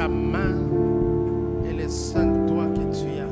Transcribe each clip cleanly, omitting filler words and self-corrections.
la main et les cinq doigts que tu as.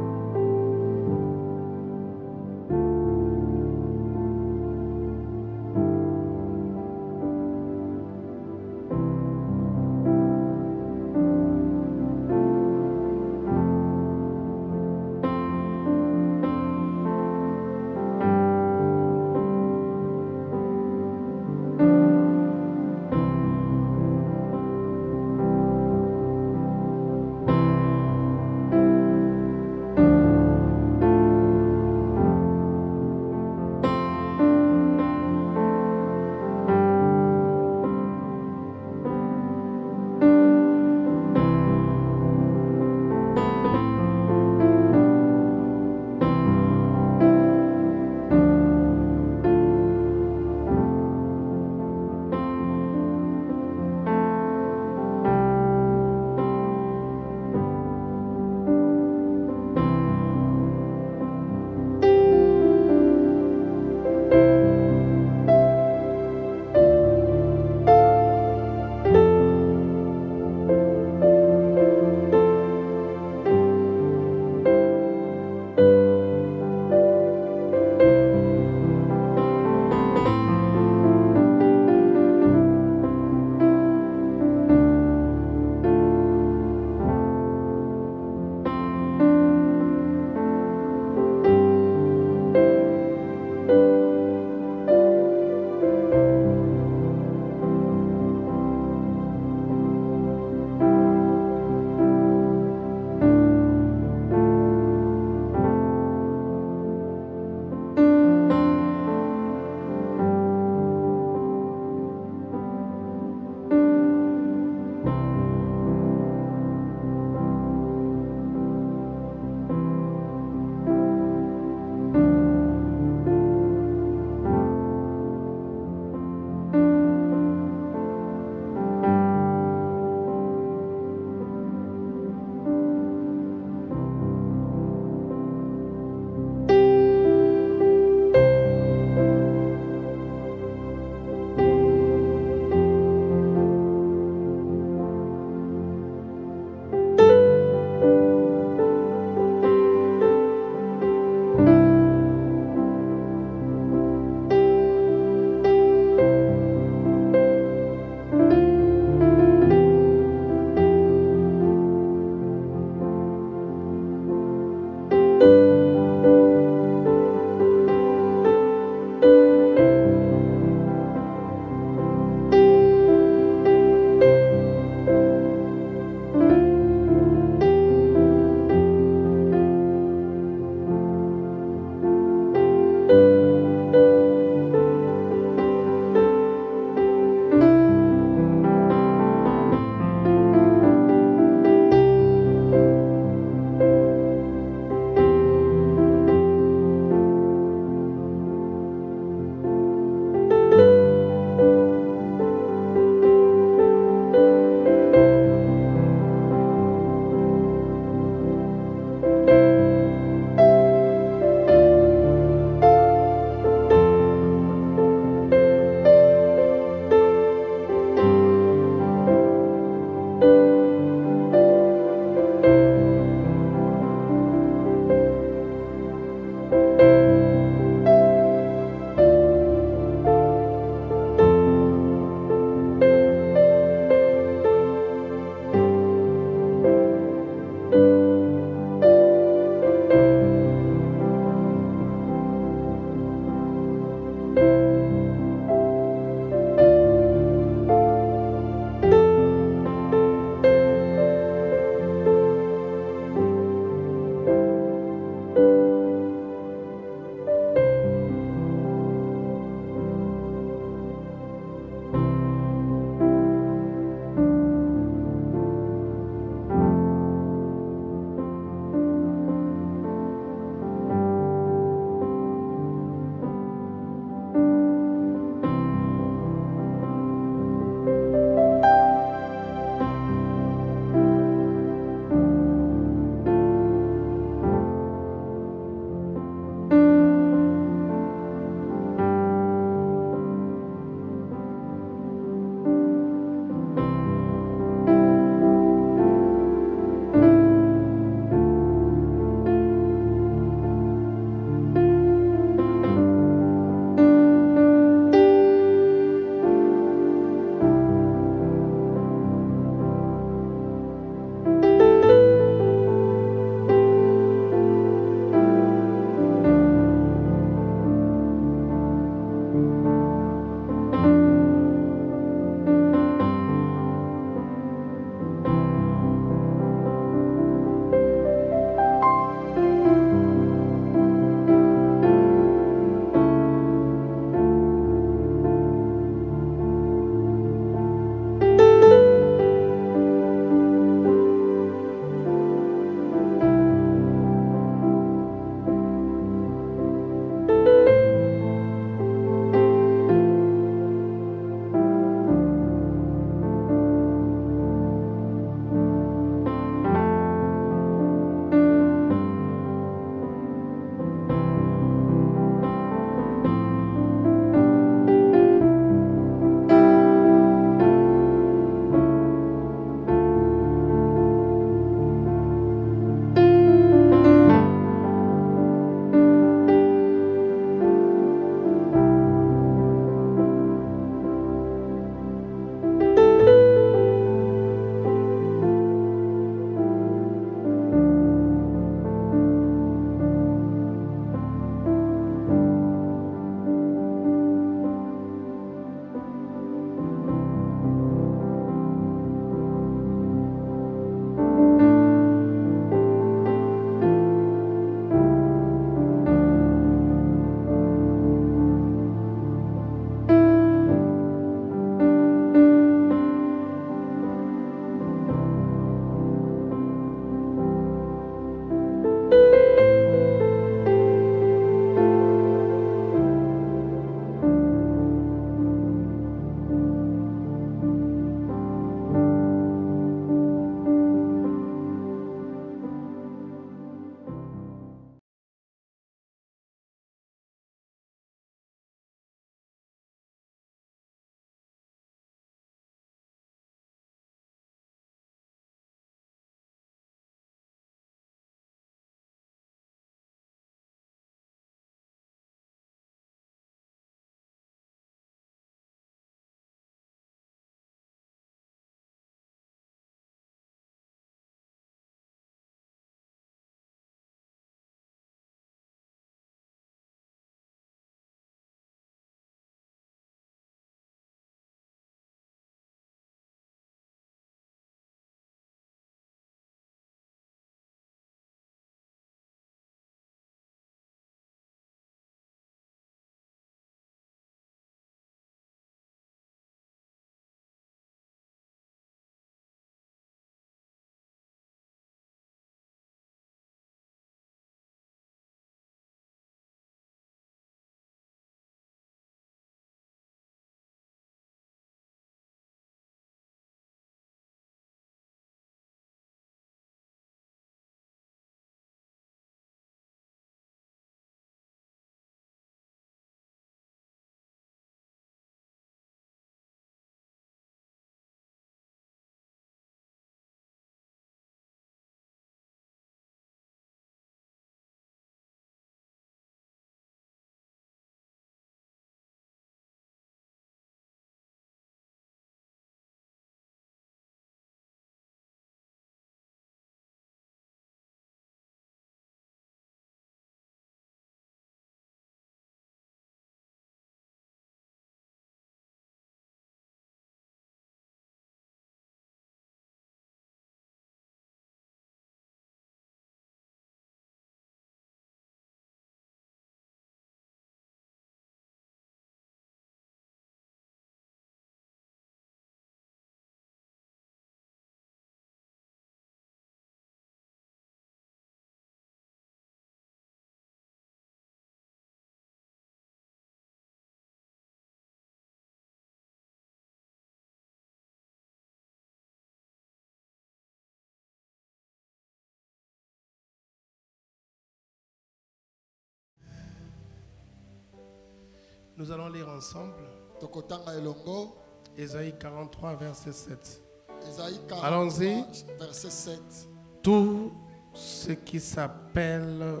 Nous allons lire ensemble Tokotanga elongo. Ésaïe 43, verset 7. Ésaïe 43, Allons-y. verset 7. Tout ce qui s'appelle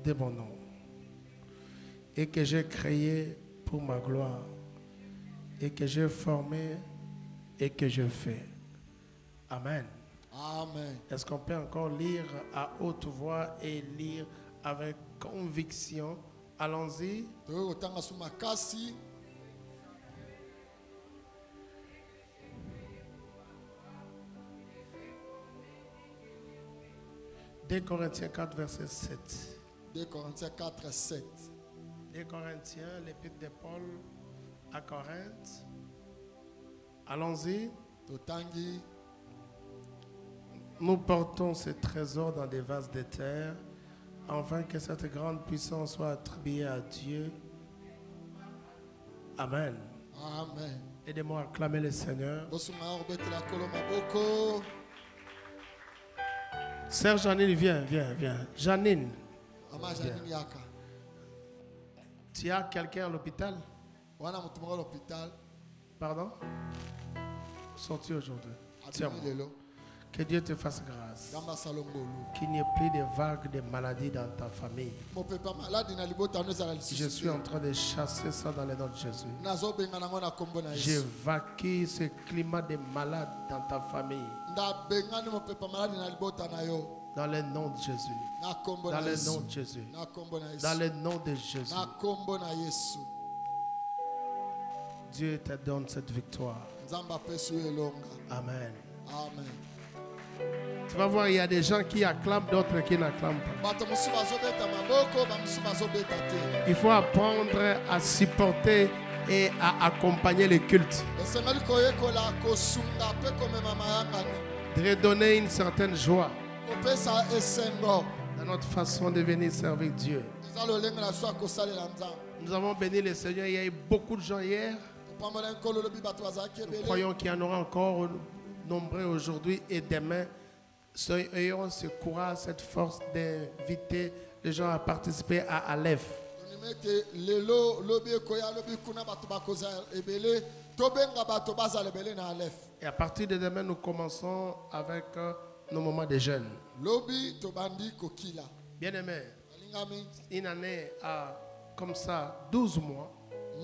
de mon nom et que j'ai créé pour ma gloire et que j'ai formé et que je fais. Amen. Amen. Est-ce qu'on peut encore lire à haute voix et lire avec conviction? Allons-y. Tokotanga sumakasi. 2 Corinthiens 4, verset 7. 2 Corinthiens 4, 7. 2 Corinthiens, l'épître de Paul à Corinthe. Allons-y. Totangi. Nous portons ces trésors dans des vases de terre, afin que cette grande puissance soit attribuée à Dieu. Amen. Amen. Aidez-moi à acclamer le Seigneur. Bosunga obetela kolo maboko. Sœur Janine, viens. Janine, Mama Janine yaka. tu as quelqu'un à l'hôpital? Wana mutumwa l'hôpital. Pardon? Sorti aujourd'hui. Atimi Tiens-moi. lelo. Que Dieu te fasse grâce. Gamba salongolu. Qu'il n'y ait plus de vagues de maladies dans ta famille. Mo pepa maladi na libota no zala Je suis en train de chasser ça dans le nom de Jésus. Nazo benga na ngona kombo na Yesu. J'évacue ce climat de malades dans ta famille. Nda benga ni mo pepa maladi na libota na yo. Dans le nom de Jésus. Na kombo Dans na le Yesu. nom de Jésus. Na kombo na Yesu. Dans le nom de Jésus. Na kombo na Yesu. Dieu te donne cette victoire. Nzamba pesu elonga. Amen. Amen. Tu vas voir, il y a des gens qui acclament, d'autres qui n'acclament pas. Bato musu bazobeta maboko, ba musu bazobeta te. Il faut apprendre à supporter et à accompagner le culte. Esengeli koyekola kosunga pe komema mayangani. De redonner une certaine joie Kopesa esengo. dans notre façon de venir servir Dieu. Eza lolenge na so akosalela nzambe. Nous avons béni le Seigneur. Il y a eu beaucoup de gens hier. Topambola nkolo lobi bato bazalaki Nous ebele. croyons qu'il y en aura encore nombreux aujourd'hui et demain. Ayons ce courage, cette force d'inviter les gens à participer à Aleph. Tonimete lelo lobi ekoya lobi kuna bato bakoza ebele. Tobenga bato bazala ebele na Aleph. Et à partir de demain, nous commençons avec nos moments de jeûne. Lobi tobandi kokila. Bien-aimé, Alingami une année a comme ça 12 mois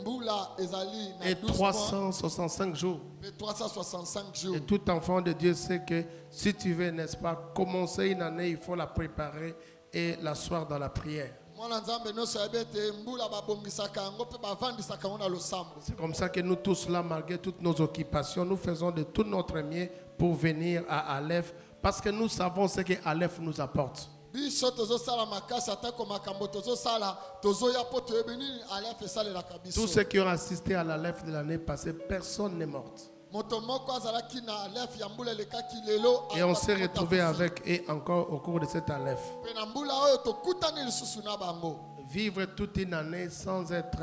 mbula ezali na et 12 mois 365 jours. et 365 jours. Et tout enfant de Dieu sait que si tu veux, n'est-ce pas, commencer une année, il faut la préparer et l'asseoir dans la prière. Mwana nzambe noso ebete mbula babongisaka yango pe bavandisaka ngo na losambo. C'est comme ça que nous tous là, malgré toutes nos occupations, nous faisons de tout notre mieux pour venir à Aleph parce que nous savons ce que Aleph nous apporte. Biso tozosala makasi atako makambo tozosala tozoya po toyebi nini Aleph esalelaka biso. Tous ceux qui ont assisté à l'Aleph de l'année passée, personne n'est mort. Moto moko azalaki na Aleph ya mbula elekaki lelo. Et on s'est retrouvé avec eux encore au cours de cet Aleph. Pe na mbula oyo tokutani lisusu na bango. Vivre toute une année sans être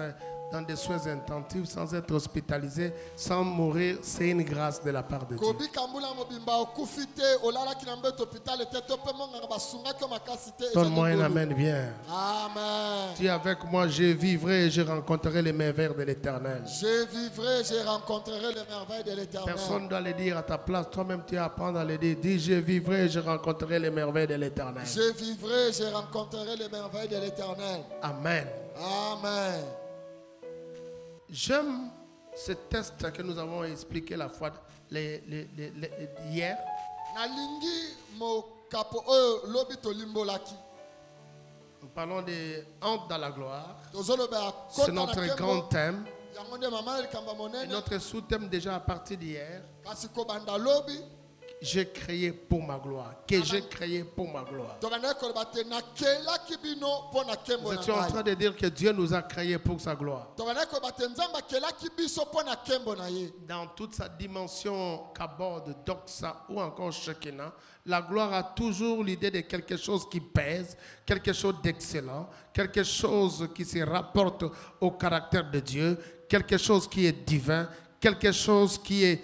dans des soins intensifs, sans être hospitalisé, sans mourir, c'est une grâce de la part de Dieu. Kobika mbula mobimba okufite olalaki na mbeto hôpital ete pe monga basungaki makasi te. Donne-moi un amen bien. Amen. Dis avec moi, je vivrai et je rencontrerai les merveilles de l'Éternel. Je vivrai, je rencontrerai les merveilles de l'Éternel. Personne ne doit le dire à ta place. Toi-même, tu apprends à le dire. Dis, je vivrai et je rencontrerai les merveilles de l'Éternel. Je vivrai, je rencontrerai les merveilles de l'Éternel. Amen. Amen. J'aime ce test que nous avons expliqué la fois hier. Nalingi mo kapo oyo lobi tolimbolaki. Nous parlons de honte dans la gloire. Tozoloba C'est notre grand thème. yango nde mama likamba Et monene. notre sous-thème déjà à partir d'hier. Kasi kobanda lobi J'ai créé pour ma gloire. Que j'ai créé pour ma gloire. tokanda koloba te nakelaki bino mpo na kembo Nous na étions en train ngai. de dire que Dieu nous a créés pour sa gloire. Tokanda koloba te nzambe akelaki biso mpo na kembo na ye. Dans toute sa dimension qu'aborde Doxa ou encore Shekinah, la gloire a toujours l'idée de quelque chose qui pèse, quelque chose d'excellent, quelque chose qui se rapporte au caractère de Dieu, quelque chose qui est divin, quelque chose qui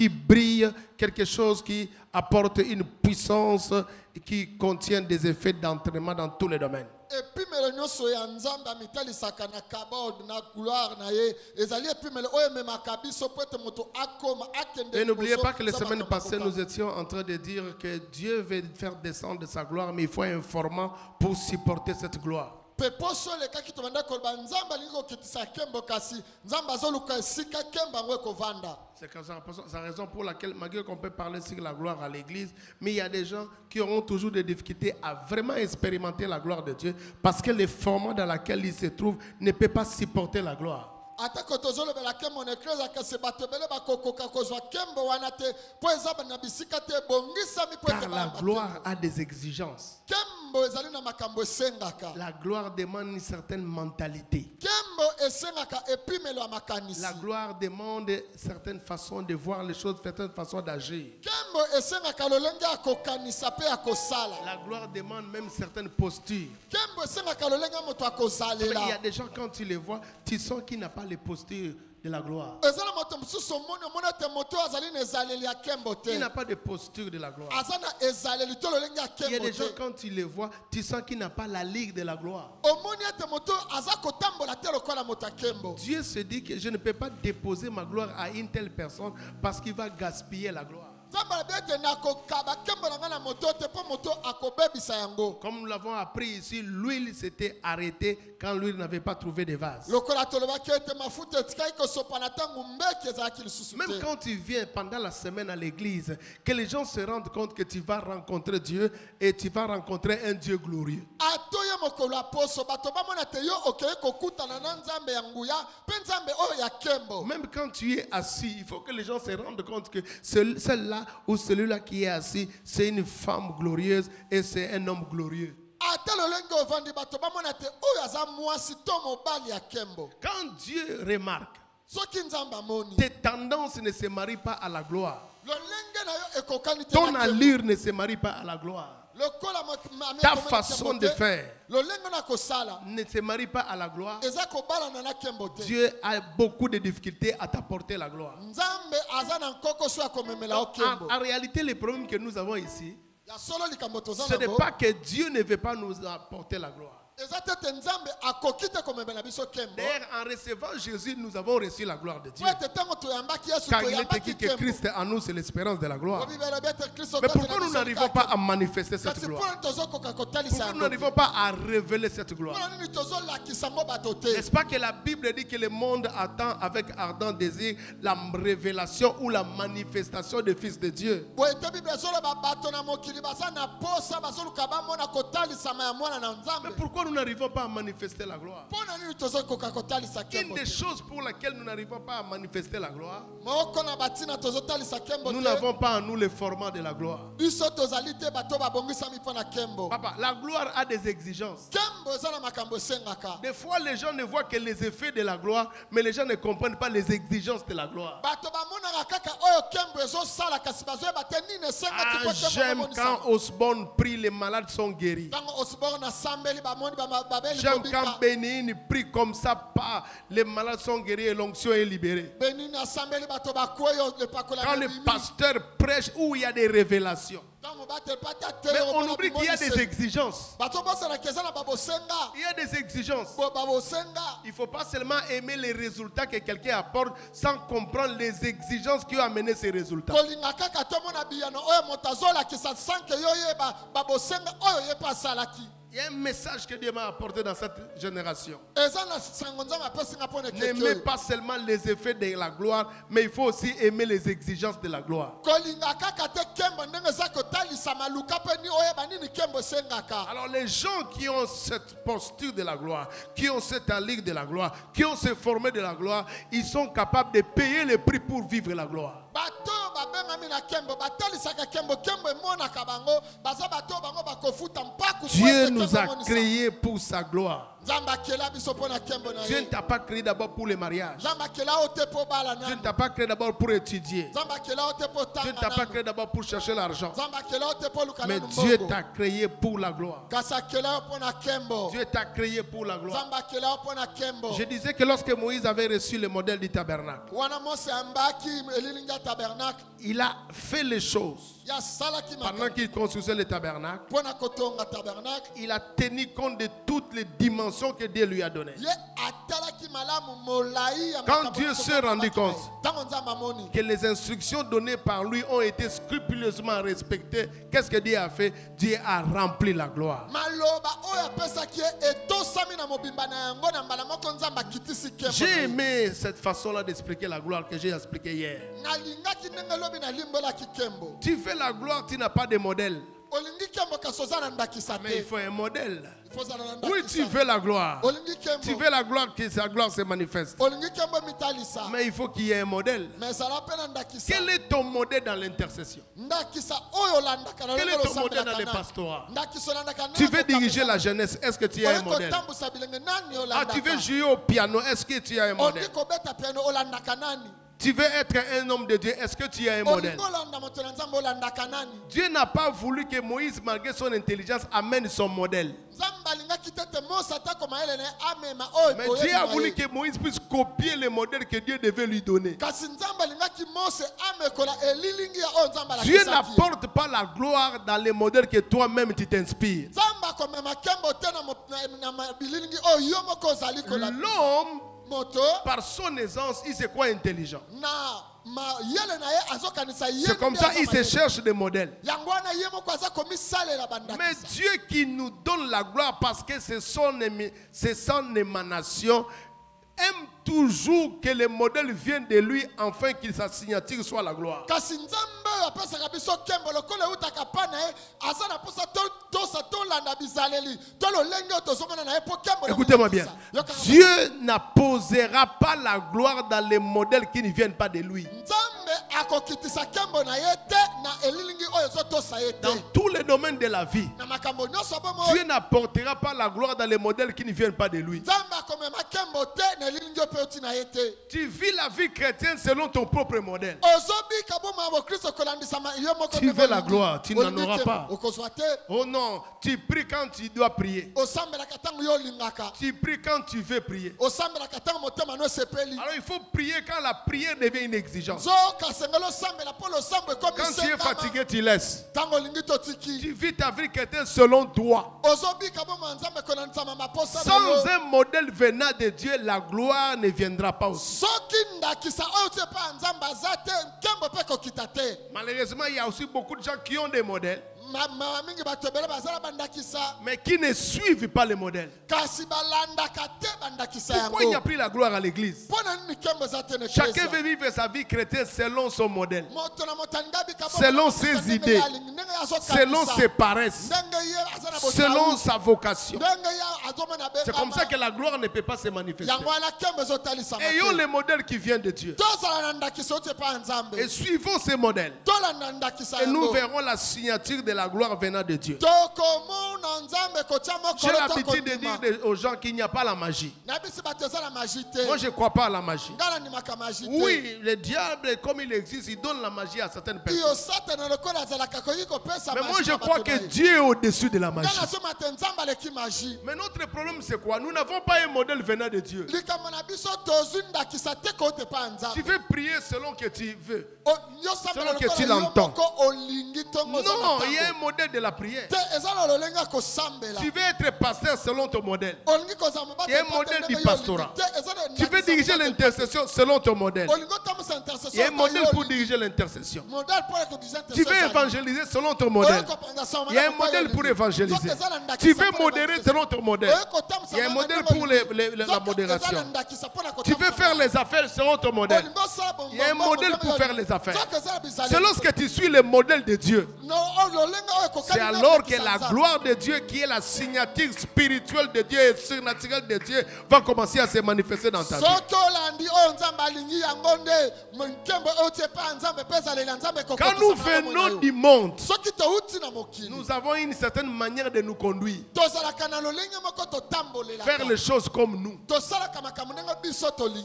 brille, quelque chose qui apporte une puissance et qui contient des effets d'entraînement dans tous les domaines. epimelo nyonso ya nzambe amitalisaka na kabod na gloire na ye ezali epimelo oyo ememaka biso po ete moto akoma akende. Et n'oubliez pas que les semaines passées, nous étions en train de dire que Dieu veut faire descendre de sa gloire, mais il faut un formant pour supporter cette gloire. peposo lekaki tobanda koloba nzambe alingi kokitisa kembo kasi nzambe azoluka esika kembo yango ekovanda. C'est la raison pour laquelle, malgré qu'on peut parler sur la gloire à l'église, mais il y a des gens qui auront toujours des difficultés à vraiment expérimenter la gloire de Dieu parce que le format dans lequel ils se trouvent ne peut pas supporter la gloire. Atako tozolobela kembo na eklezia kasi bato ebele bakokoka kozwa kembo wana te po eza na bisika te ebongisami po ete Car la gloire a des exigences. kembo ezali na makambo esengaka. La gloire demande une certaine mentalité. Kembo esengaka epimelo ya makanisi. La gloire demande certaines façons de voir les choses, certaines façons d'agir. Kembo esengaka lolenge ya kokanisa pe ya kosala. La gloire demande même certaines postures. Kembo esengaka lolenge ya moto Il y a akosalela. des gens, quand tu les vois, tu sens qu'ils n'ont pas les postures de la gloire. ezala moto mosusu omoni omoni ete moto azali na ezaleli ya kembo te. Il n'a pas de posture de la gloire. aza na ezaleli to lolenge ya Il y a kembo des gens, te. quand tu les vois, tu sens qu'il n'a pas la ligue de la gloire. omoni ete moto aza kotambola te lokola moto ya kembo. Dieu se dit que je ne peux pas déposer ma gloire à une telle personne parce qu'il va gaspiller la gloire. nzambe alobi ete nakokaba kembo na ngai na moto te mpo moto akobebisa yango. Comme nous l'avons appris ici, l'huile s'était arrêtée quand l'huile n'avait pas trouvé de vase. lokola tolobaki ete mafuta etikaki kosopa na ntango mbeki ezalaki lisusu Même te. quand tu viens pendant la semaine à l'église, que les gens se rendent compte que tu vas rencontrer Dieu et tu vas rencontrer un Dieu glorieux. atoye mokolo ya poso bato bamona te yo okei kokutana na nzambe ya nguya mpe nzambe oyo ya kembo. Même quand tu es assis, il faut que les gens se rendent compte que celle-là ou celui-là qui est assis, c'est une femme glorieuse et c'est un homme glorieux. ata lolenge ovandi bato bamona te oyo aza mwasi to mobali ya kembo. Quand Dieu remarque, soki nzambe amoni tes tendances ne se marient pas à la gloire. lolenge na yo ekokani te Ton na kembo. allure ne se marie pas à la gloire. lokola Ta façon de faire lolenge na kosala ne se marie pas à la gloire. eza kobalana na kembo te. Dieu a beaucoup de difficultés à t'apporter la gloire. nzambe aza na nkoko so ya komemela yo kembo. En réalité, le problème que nous avons ici, ya solo likambo toza ce n'est nango pas que Dieu ne veut pas nous apporter la gloire. eza te ete nzambe akoki te komemela biso kembo. D'ailleurs, en recevant Jésus, nous avons reçu la gloire de Dieu. po ete ntango toyambaki yesu Car il est toyambaki écrit que kembo. Christ en nous, c'est l'espérance de la gloire. Obibela bi ete kristo Mais kati na pourquoi nous biso n'arrivons kaka. pas à manifester cette kasi gloire? mpona tozokoka kotalisa Pourquoi nous yango n'arrivons pas à révéler cette gloire? mpona nini tozolakisa yango bato te. N'est-ce pas que la Bible dit que le monde attend avec ardent désir la révélation ou la manifestation du Fils de Dieu? boye te bible ezoloba bato na mokili baza na posa bazoluka bamona kotalisama ya mwana na Mais nzambe. pourquoi nous n'arrivons pas à manifester la gloire? mpona nini tozokoka kotalisa Une kembo des te. choses pour laquelle nous n'arrivons pas à manifester la gloire, moko na batina tozotalisa kembo nous te. n'avons pas en nous le format de la gloire. biso tozali te bato babongisami mpo na kembo. Papa, la gloire a des exigences. kembo eza na makambo esengaka. Des fois, les gens ne voient que les effets de la gloire, mais les gens ne comprennent pas les exigences de la gloire. bato bamonaka kaka oyo kembo ezosala kasi bazoyeba te nini esengaki Ah, mpo kembo j'aime emonisama. quand Osborne prie, les malades sont guéris. ntango osborne asambeli bamoni babeli J'aime quand kobika. Bénigne prie comme ça, pas les malades sont guéris et l'onction est libérée. benini asambeli bato bakue oyo lepakola Quand le pasteur prêche où il y a des révélations. ntango bateli pata te Mais on omona oublie qu'il y a des bimonisi. exigences. bato bosalaka eza na babosenga. Il y a des exigences. babosenga. Il ne faut pas seulement aimer les résultats que quelqu'un apporte sans comprendre les exigences qui ont amené ces résultats. kolinga kaka tomona biyano oyo moto azolakisa sanke yo yeba babosenga oyo ye mpe asalaki. Il y a un message que Dieu m'a apporté dans cette génération. eza na sango nzambe apesinga mpo na ekeke N'aimez oyo. pas seulement les effets de la gloire, mais il faut aussi aimer les exigences de la gloire. kolinga kaka te kembo ndenge eza kotalisama luka mpe ni oyeba nini kembo esengaka. Alors les gens qui ont cette posture de la gloire, qui ont cette allure de la gloire, qui ont ce formé de la gloire, ils sont capables de payer le prix pour vivre la gloire. bato oyo babengami na kembo batalisaka kembo kembo emonaka bango baza bato oyo bango bakofuta mpaku. Dieu nous a créés pour sa gloire. Dieu ne t'a pas créé d'abord pour le mariage. Dieu ne t'a pas créé d'abord pour étudier. Dieu ne t'a pas créé d'abord pour chercher l'argent. Mais Dieu t'a créé pour la gloire. Dieu t'a créé pour la gloire. Je disais que lorsque Moïse avait reçu le modèle du tabernacle, il a fait les choses. Pendant qu'il construisait le tabernacle, il a tenu compte de toutes les dimensions que Dieu lui a données. Quand Dieu s'est rendu compte que les instructions données par lui ont été scrupuleusement respectées, qu'est-ce que Dieu a fait? Dieu a rempli la gloire. J'ai aimé cette façon-là d'expliquer la gloire que j'ai expliqué hier. Tu fais la gloire, tu n'as pas de modèle. Mais il faut un modèle. Oui, tu veux la gloire. Tu veux la gloire, que sa gloire se manifeste. Mais il faut qu'il y ait un modèle. Quel est ton modèle dans l'intercession? Quel est ton modèle dans le pastorat? Tu veux diriger la jeunesse, est-ce que tu as un modèle? Ah, tu veux jouer au piano, est-ce que tu as un modèle? Tu veux être un homme de Dieu, est-ce que tu as un modèle? Dieu n'a pas voulu que Moïse, malgré son intelligence, amène son modèle. Mais Dieu a voulu que Moïse puisse copier le modèle que Dieu devait lui donner. Dieu n'apporte pas la gloire dans les modèles que toi-même tu t'inspires. L'homme, par son aisance, il se croit intelligent. C'est comme ça il se cherche des modèles. Mais Dieu qui nous donne la gloire parce que c'est son émanation, aime toujours que les modèles viennent de lui afin que sa signature soit la gloire. Écoutez-moi bien. Dieu n'apposera pas la gloire dans les modèles qui ne viennent pas de lui. Dans tous les domaines de la vie, Dieu n'apportera pas la gloire dans les modèles qui ne viennent pas de lui. Tu vis la vie chrétienne selon ton propre modèle. Tu veux la gloire, tu n'en auras pas. Oh non, tu pries quand tu dois prier. Tu pries quand tu veux prier. Alors il faut prier quand la prière devient une exigence. Quand tu es fatigué, tu laisses. Tu vis ta vie chrétienne selon toi. Sans un modèle venant de Dieu, la gloire ne viendra pas aussi. Malheureusement, il y a aussi beaucoup de gens qui ont des modèles, mais qui ne suivent pas les modèles. Pourquoi il n'y a plus la gloire à l'église? Chacun veut vivre sa vie chrétienne selon son modèle, selon ses idées, selon ses paresses, selon sa vocation. C'est comme ça que la gloire ne peut pas se manifester. Ayons les modèles qui viennent de Dieu et suivons ces modèles, et nous verrons la signature de la gloire venant de Dieu. J'ai l'habitude de dire aux gens qu'il n'y a pas la magie. Moi je ne crois pas à la magie. Oui, le diable, comme il existe, il donne la magie à certaines personnes. Mais moi je crois que Dieu est au-dessus de la magie. Mais notre problème c'est quoi? Nous n'avons pas un modèle venant de Dieu. Tu veux prier selon que tu veux, selon que tu l'entends. Non, il y a un modèle de la prière. Tu veux être pasteur selon ton modèle. Il y a un modèle du pastorat. Tu veux diriger l'intercession selon ton modèle. Il y a un modèle pour diriger l'intercession. Tu veux évangéliser selon ton modèle. Il y a un modèle pour évangéliser. Tu veux modérer selon ton modèle. Il y a un modèle pour la modération. Tu veux faire les affaires selon ton modèle. Il y a un modèle pour faire les affaires. C'est lorsque tu suis le modèle de Dieu C'est alors que la gloire de Dieu, qui est la signature spirituelle de Dieu et surnaturelle de Dieu, va commencer à se manifester dans ta vie. Quand nous venons du monde, nous avons une certaine manière de nous conduire. Faire les choses comme nous.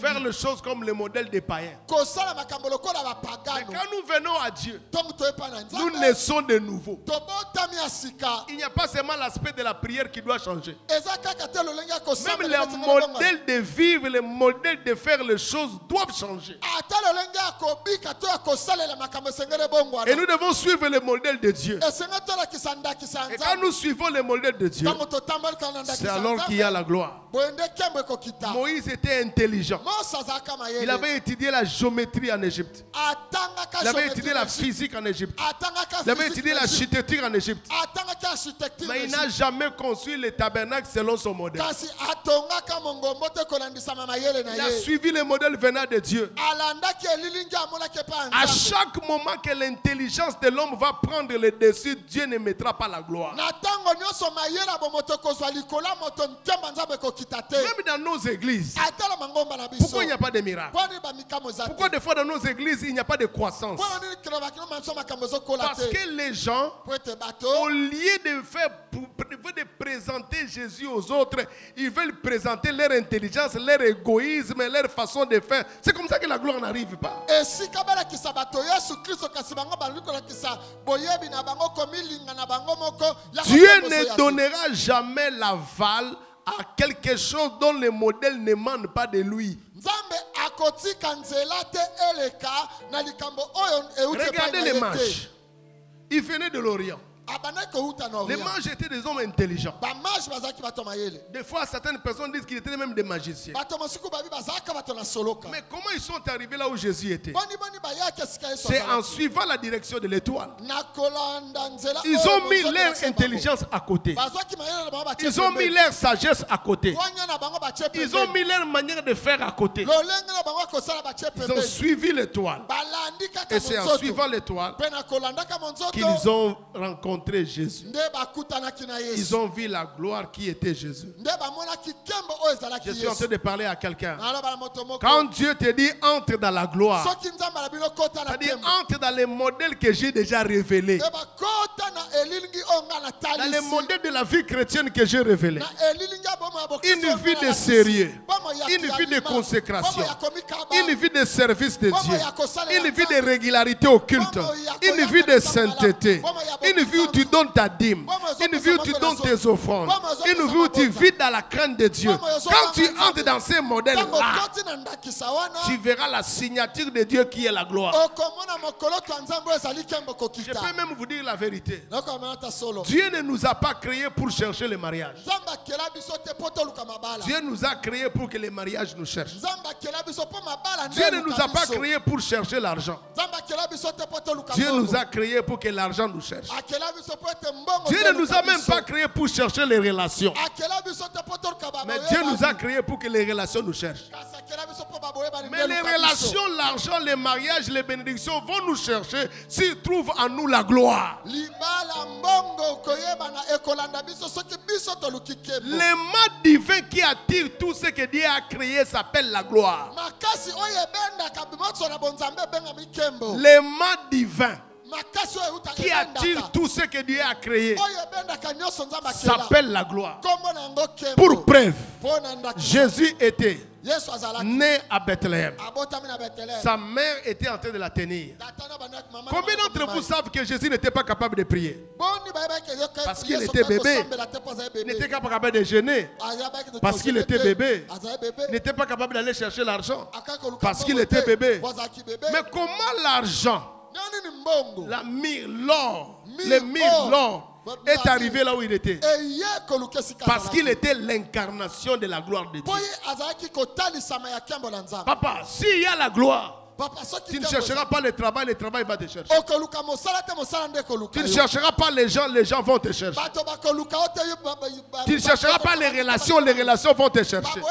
Faire les choses comme les modèles des païens. Mais quand nous venons à Dieu, nous naissons de nouveau. Il n'y a pas seulement l'aspect de la prière qui doit changer. Même le modèle de vivre, le modèle de faire les choses doivent changer. Et nous devons suivre le modèle de Dieu. Et quand nous suivons le modèle de Dieu, c'est alors qu'il y a la gloire. Moïse était intelligent. Il avait étudié la géométrie en Égypte. Il avait étudié la physique en Égypte. Il avait étudié l'architecture en Égypte. Mais il n'a jamais construit le tabernacle selon son modèle. Il a suivi le modèle venant de Dieu. À chaque moment que l'intelligence de l'homme va prendre le dessus, Dieu ne mettra pas la gloire. Même dans nos églises, pourquoi il n'y a pas de miracle? Pourquoi des fois dans nos églises il n'y a pas de croissance? Parce que les gens, au lieu de présenter Jésus aux autres, ils veulent présenter leur intelligence, leur égoïsme, leur façon de faire. C'est comme ça que la gloire n'arrive pas. Dieu ne donnera jamais l'aval à quelque chose dont le modèle n'émane pas de lui. Regardez les mages. Ils venaient de l'Orient. Les mages étaient des hommes intelligents. Des fois, certaines personnes disent qu'ils étaient même des magiciens. Mais comment ils sont arrivés là où Jésus était? C'est en suivant la direction de l'étoile. Ils ont mis leur intelligence à côté. Ils ont mis leur sagesse à côté. Ils ont mis leur manière de faire à côté. Ils ont suivi l'étoile. Et c'est en suivant l'étoile qu'ils ont rencontré Jésus. Ils ont vu la gloire qui était Jésus. Je suis en train de parler à quelqu'un. Quand Dieu te dit entre dans la gloire, c'est-à-dire entre dans les modèles que j'ai déjà révélés, dans les modèles de la vie chrétienne que j'ai révélés, une vie de sérieux, une vie de consécration, une vie de service de Dieu, une vie de régularité au culte, une vie de sainteté, une vie où tu donnes ta dîme, une vie où tu donnes tes offrandes, une vie où tu vis dans la crainte de Dieu. Quand tu entres dans ces modèles-là, tu verras la signature de Dieu qui est la gloire. Je peux même vous dire la vérité. Dieu ne nous a pas créés pour chercher le mariage. Dieu nous a créés pour que les mariages nous cherchent. Dieu ne nous a pas créés pour chercher l'argent. Dieu nous a créés pour que l'argent nous cherche. Dieu ne nous a même pas créés pour chercher les relations. Mais Dieu nous a créés pour que les relations nous cherchent. Mais les relations, l'argent, les mariages, les bénédictions vont nous chercher s'ils trouvent en nous la gloire. L'aimant divin qui attire tout ce que Dieu a créé s'appelle la gloire. L'aimant divin qui attire tout ce que Dieu a créé s'appelle la gloire. Pour preuve, Jésus était né à Bethléem. Sa mère était en train de la tenir. Combien d'entre vous savent que Jésus n'était pas capable de prier? Parce qu'il était bébé. Il n'était pas capable de jeûner. Parce qu'il était bébé. Il n'était pas capable d'aller chercher l'argent. Parce qu'il était bébé. Mais comment l'argent, la myrrhe, l'or, le myrrhe, l'or est arrivé là où il était? Parce qu'il était l'incarnation de la gloire de Dieu. Papa, s'il y a la gloire, tu ne chercheras pas le travail va te chercher. Tu ne chercheras pas les gens vont te chercher. Tu ne chercheras pas les relations vont te chercher.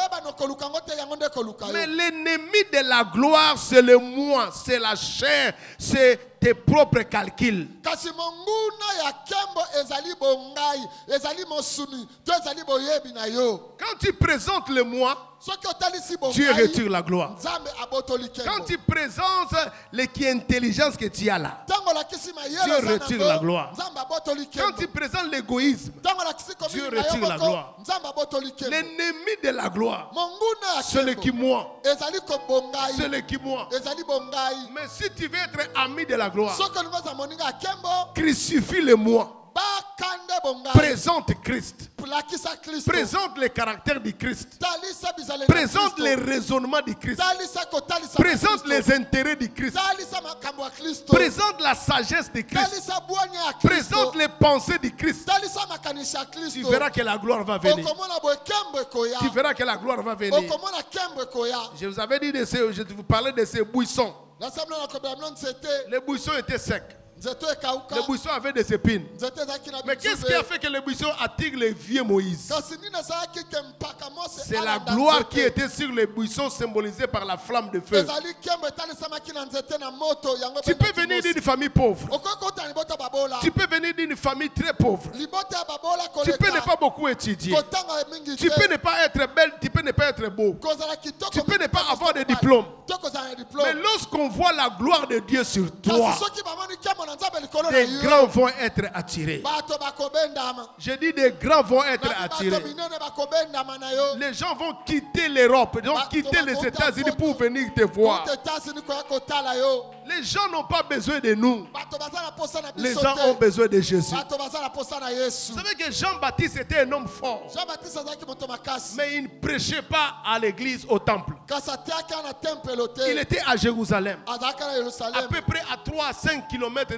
Mais l'ennemi de la gloire, c'est le moi, c'est la chair, c'est tes propres calculs. kasi monguna ya kembo ezali bongai ezali mosuni to ezali boyebi na yo. Quand tu présentes le moi, soki otalisi Dieu bongai retire la gloire. nzambe abotoli kembo. Quand tu présentes l'intelligence que tu as là, tango lakisi mayele Dieu retire la gloire. nzambe abotoli quand kembo. tu présentes l'égoïsme, tango lakisi Dieu komini retire la gloire. nzambe abotoli kembo. L'ennemi de la gloire, monguna ya c'est le qui kembo moi. ezali ko bongai C'est le qui moi. ezali bongai. Mais si tu veux être ami de la gloire, soki olingi oza moninga ya kembo crucifie le moi. bakande bongai. Présente Christ. lakisa kristo. Présente le caractère du Christ. talisa bizaleli na Présente Kristo. les raisonnements du Christ. talisa kotalisa Présente na Kristo. les intérêts du Christ. talisa makambo ya kristo. Présente la sagesse de Christ. talisa bwanya ya kristo. Présente les pensées du Christ. talisa makanisi ya Tu kristo. verras que la gloire va venir. okomona boye kembo ekoya. Tu verras que la gloire va venir. okomona kembo ekoya. Je vous avais dit je vous parlais de ces buissons. nasambla na kobela bino nzete. Les buissons étaient secs. nzete ekauka. Les buissons avaient des épines. nzete ezalaki na Mais qu'est-ce qui a fait que les buissons attirent les vieux Moïse? kasi nini ezalaki ke mpaka mose C'est la alanda gloire nzete. qui était sur les buissons symbolisée par la flamme de feu. ezali kembo etalisamaki na nzete na moto yango Tu peux ebendaki venir Mose. d'une famille pauvre. okoki kota libota babola. Tu peux venir d'une famille très pauvre. libota ya babola Tu peux ne koleka pas beaucoup étudier. kotanga mingi Tu te. peux ne pas être belle, tu peux ne pas être beau. kozala kitoko Tu peux ne pas mingi te, avoir de kozala diplôme. to kozala na Mais diplôme. lorsqu'on voit la gloire de Dieu sur toi, kasi soki bamoni kembo na nzambe likolo na des yo grands vont être attirés. bato bakobendama. Je dis des grands vont être Na bato attirés. minene bakobendama na yo. Les gens vont quitter l'Europe, donc quitter les États-Unis pour venir te voir. Kote États-Unis koya kotala yo. Les gens n'ont pas besoin de nous. bato baza na posa na Les biso gens ont te. besoin de Jésus. bato baza na posa na yesu. Vous savez que Jean-Baptiste était un homme fort, jean-baptiste azalaki moto makasi. mais il ne prêchait pas à l'église, au temple. kasi atiaki na tempelo Il te. était à Jérusalem, azalaki na à yerusalem. peu près à 3 à 5 km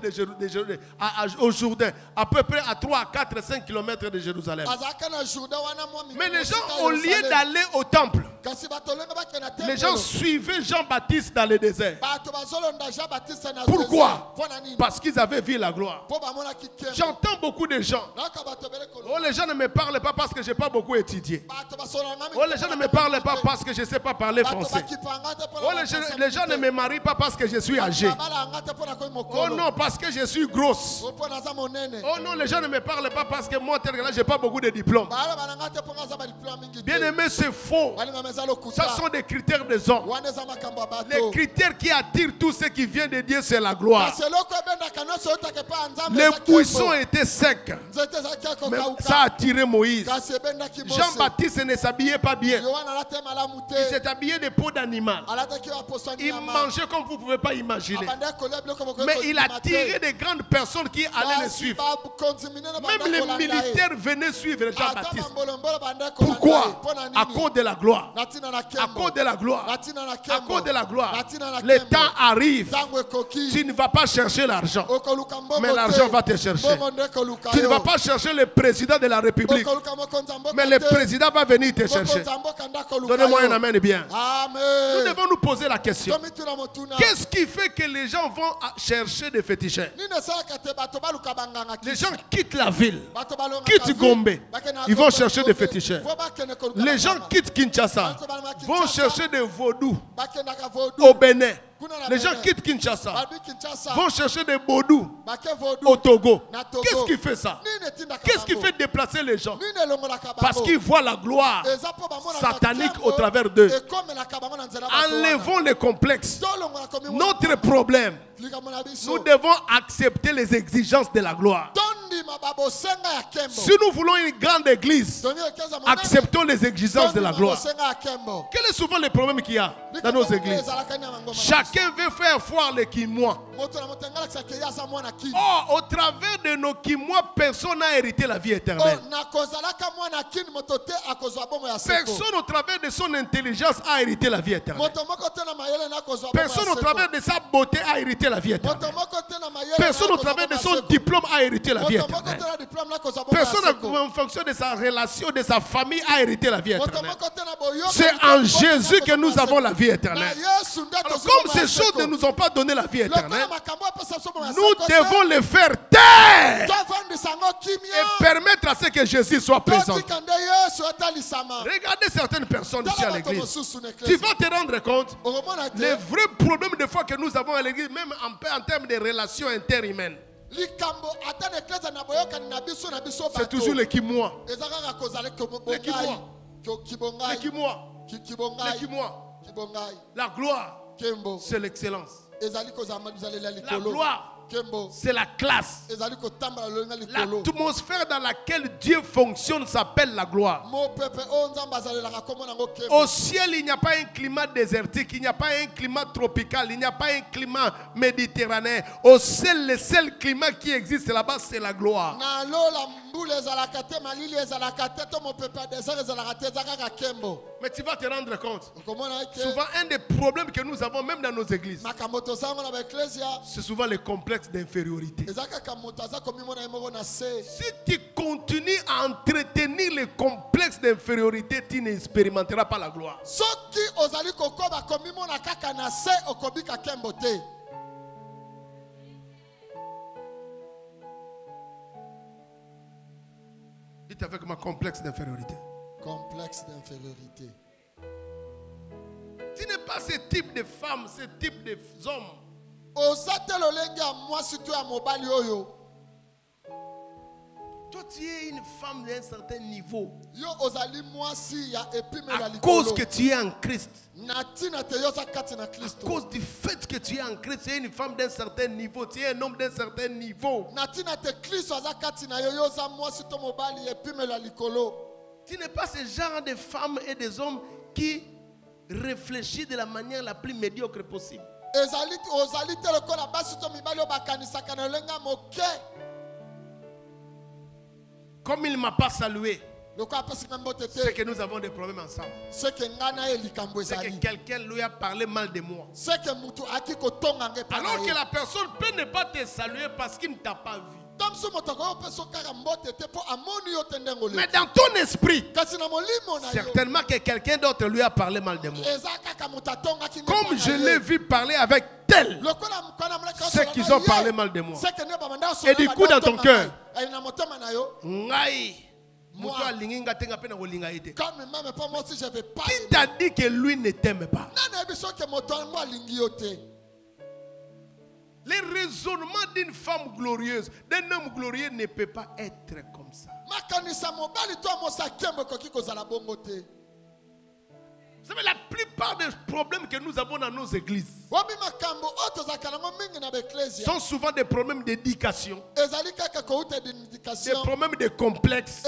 au Jourdain, à peu près à 3 à 4 à 5 km de Jérusalem. azalaki na jourdain wana mwa Mais les gens, mosika au ya lieu Yerusalem. d'aller au temple, kasi bato olenge bakende na les gens tempelo. suivaient Jean-Baptiste dans le désert. bato bazolonda jean-baptiste na Pourquoi? mpona nini? Parce qu'ils avaient vu la gloire. mpo bamonaki kembo. J'entends beaucoup de gens. naka bato bele kolo. Oh, les gens ne me parlent pas parce que je n'ai pas beaucoup étudié. bato basolanga Oh, les gens ne me parlent pas parce que je ne sais pas parler bato français. bakipanga te Oh, mpona les gens ne me marient pas parce que je suis âgé. babalanga te mpona koyi Oh mokolo. non, parce que je suis grosse. mpo naza monene. Oh non, les gens ne me parlent pas parce que moi, tel que là, je n'ai pas beaucoup de diplômes. bala balanga te mpo naza badiplome mingi te. Bien aimé, c'est faux. balingama eza lokuta. Ça sont des critères des hommes. wana eza makambo ya Les bato. critères qui attirent tout ce qui vient de Dieu, c'est la gloire. kasi eloko ebendaka nyonso oyotaka epai ya nzambe Les eza kembo. buissons étaient secs. nzete ezalaki ya Mais kokauka. ça a attiré Moïse. kasi ebendaki mose. Jean-Baptiste ne s'habillait pas bien. yohana alati malamu Il te. s'est habillé de peau d'animal. alataki baposo ya Il nyama. mangeait comme vous ne pouvez pas imaginer. abandaki kolia biloko bokoki Mais il a kondima te. tiré des grandes personnes qui allaient le Kasi suivre. bakonzi minene Même bandaki les kolanda ye. militaires venaient suivre ata Jean-Baptiste. bambolombolo bandaki kolanda ye. Pourquoi? Mpona À nini? cause de la gloire. na ntina na À kembo. cause de la gloire. na ntina na À kembo. cause de la gloire. na ntina na Le kembo. temps arrive. ntango ekoki. Tu ne vas pas chercher l'argent. okoluka mbongo Mais te. l'argent va te chercher. mbongo nde koluka Tu ne yo. vas pas chercher le président de la République. okoluka mokonzi ya mboka Mais le te. président va venir te chercher. mokonzi ya mboka nde akoluka Donnez-moi yo. un amen bien. Nous amen. devons nous poser la question. tomituna motuna. Qu'est-ce qui fait que les gens vont chercher des féticheurs? nini esalaka te bato baluka banganga Les kisi. gens quittent la ville. bato balongaka quittent ville, Gombe. bakende na Ils vont Gombe, chercher Gombe, des féticheurs. po bakende koluka Les gens banganga. quittent Kinshasa. Vont chercher des vaudous bakendaka vodu. au Bénin. kuna na Les gens Benin. quittent Kinshasa. Babi Kinshasa. Vont chercher des vaudous bake vodu. au Togo. na Togo. Qu'est-ce qui fait ça? nini etindaka Qu'est-ce qui bango? fait déplacer les gens? nini elongolaka bango? Parce qu'ils voient la gloire eza po bamonaka satanique kembo, au travers d'eux. ekomelaka bango na nzela bato wana. Enlevons les complexes. tolongolaka omi Notre problème, likambo na biso. nous devons accepter les exigences de la gloire. tondima babosenga ya kembo. Si nous voulons une grande église, Toni ekeza monene, acceptons les exigences de la tondima gloire. babosenga ya kembo. Quel est souvent le problème qu'il y a dans nos églises? ezalaka nini ya bango Chacun veut faire foire les kimois. moto na moto angalakisaka ye aza mwana kini. Or, au travers de nos kimois, personne n'a hérité la vie éternelle. na kozalaka mwana kini moto te akozwa bomoi ya seko. Personne au travers de son intelligence a hérité la vie éternelle. moto moko te na mayele na kozwa bomoi ya Personne au seko. travers de sa beauté a hérité la vie éternelle. moto moko te na mayele Personne na au kozwa travers de bomoi ya son seko. diplôme a hérité la vie moto vie éternelle. Personne en fonction de sa relation, de sa famille, a hérité la vie éternelle. C'est en Jésus que nous avons la vie éternelle. Alors, comme ces choses ne nous ont pas donné la vie éternelle, nous devons les faire taire et permettre à ce que Jésus soit présent. Regardez certaines personnes ici à l'église. Tu vas te rendre compte, les vrais problèmes des fois que nous avons à l'église, même en termes de relations interhumaines, c'est toujours les qui-moi. Les qui-moi. La gloire, c'est l'excellence. La gloire, c'est la classe. L'atmosphère dans laquelle Dieu fonctionne s'appelle la gloire. Au ciel, il n'y a pas un climat désertique, il n'y a pas un climat tropical, il n'y a pas un climat méditerranéen. Au ciel, le seul climat qui existe là-bas, c'est la gloire. Mais tu vas te rendre compte, souvent un des problèmes que nous avons même dans nos églises, c'est souvent le complexe d'infériorité. Si tu continues à entretenir le complexe d'infériorité, tu n'expérimenteras pas la gloire. Dites avec moi, complexe d'infériorité. Complexe d'infériorité. Tu n'es pas ce type de femme, ce type d'homme. Toi, tu es une femme d'un certain niveau. À cause que tu es en Christ. À cause du fait que tu es en Christ, tu es une femme d'un certain niveau. Tu es un homme d'un certain niveau. Tu n'es pas ce genre de femme et des hommes qui réfléchissent de la manière la plus médiocre possible. Comme il ne m'a pas salué, c'est que nous avons des problèmes ensemble. C'est que quelqu'un lui a parlé mal de moi. Alors que la personne peut ne pas te saluer parce qu'il ne t'a pas vu. Mais dans ton esprit, certainement que quelqu'un d'autre lui a parlé mal de moi. Comme je l'ai vu parler avec tel, c'est qu'ils ont parlé mal de moi. Et du coup dans ton cœur, qui t'a dit que lui ne t'aime pas? Les raisonnements d'une femme glorieuse, d'un homme glorieux ne peut pas être comme ça. Vous savez, la plupart des problèmes que nous avons dans nos églises sont souvent des problèmes d'éducation, des problèmes de complexe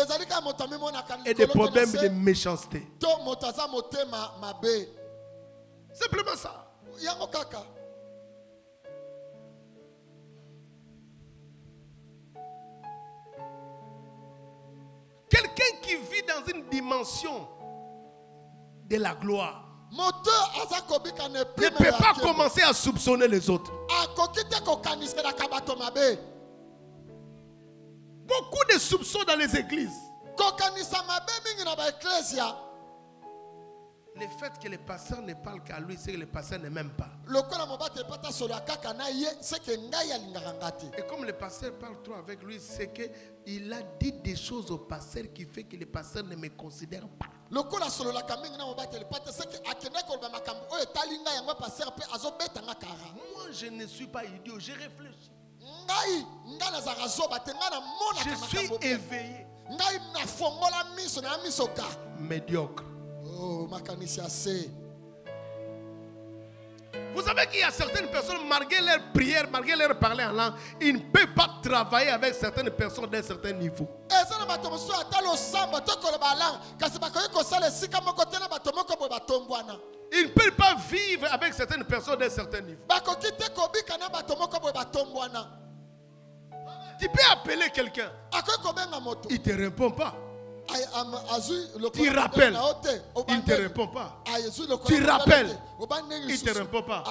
et des problèmes de méchanceté. Simplement ça. Quelqu'un qui vit dans une dimension de la gloire ne peut pas commencer à soupçonner les autres. Beaucoup de soupçons dans les églises. Le fait que les pasteurs ne parlent qu'à lui, c'est que les pasteurs ne m'aiment pas. Et comme les pasteurs parlent trop avec lui, c'est qu'il a dit des choses aux pasteurs qui fait que les pasteurs ne me considèrent pas. Moi, je ne suis pas idiot, je réfléchis. Je suis éveillé. Médiocre. Oh, vous savez qu'il y a certaines personnes, malgré leur prière, malgré leur parler en langue, ils ne peuvent pas travailler avec certaines personnes d'un certain niveau. Ils ne peuvent pas vivre avec certaines personnes d'un certain niveau. Tu peux appeler quelqu'un, il ne te répond pas. Tu rappelles, il ne te répond pas. Tu rappelles, il ne te répond pas.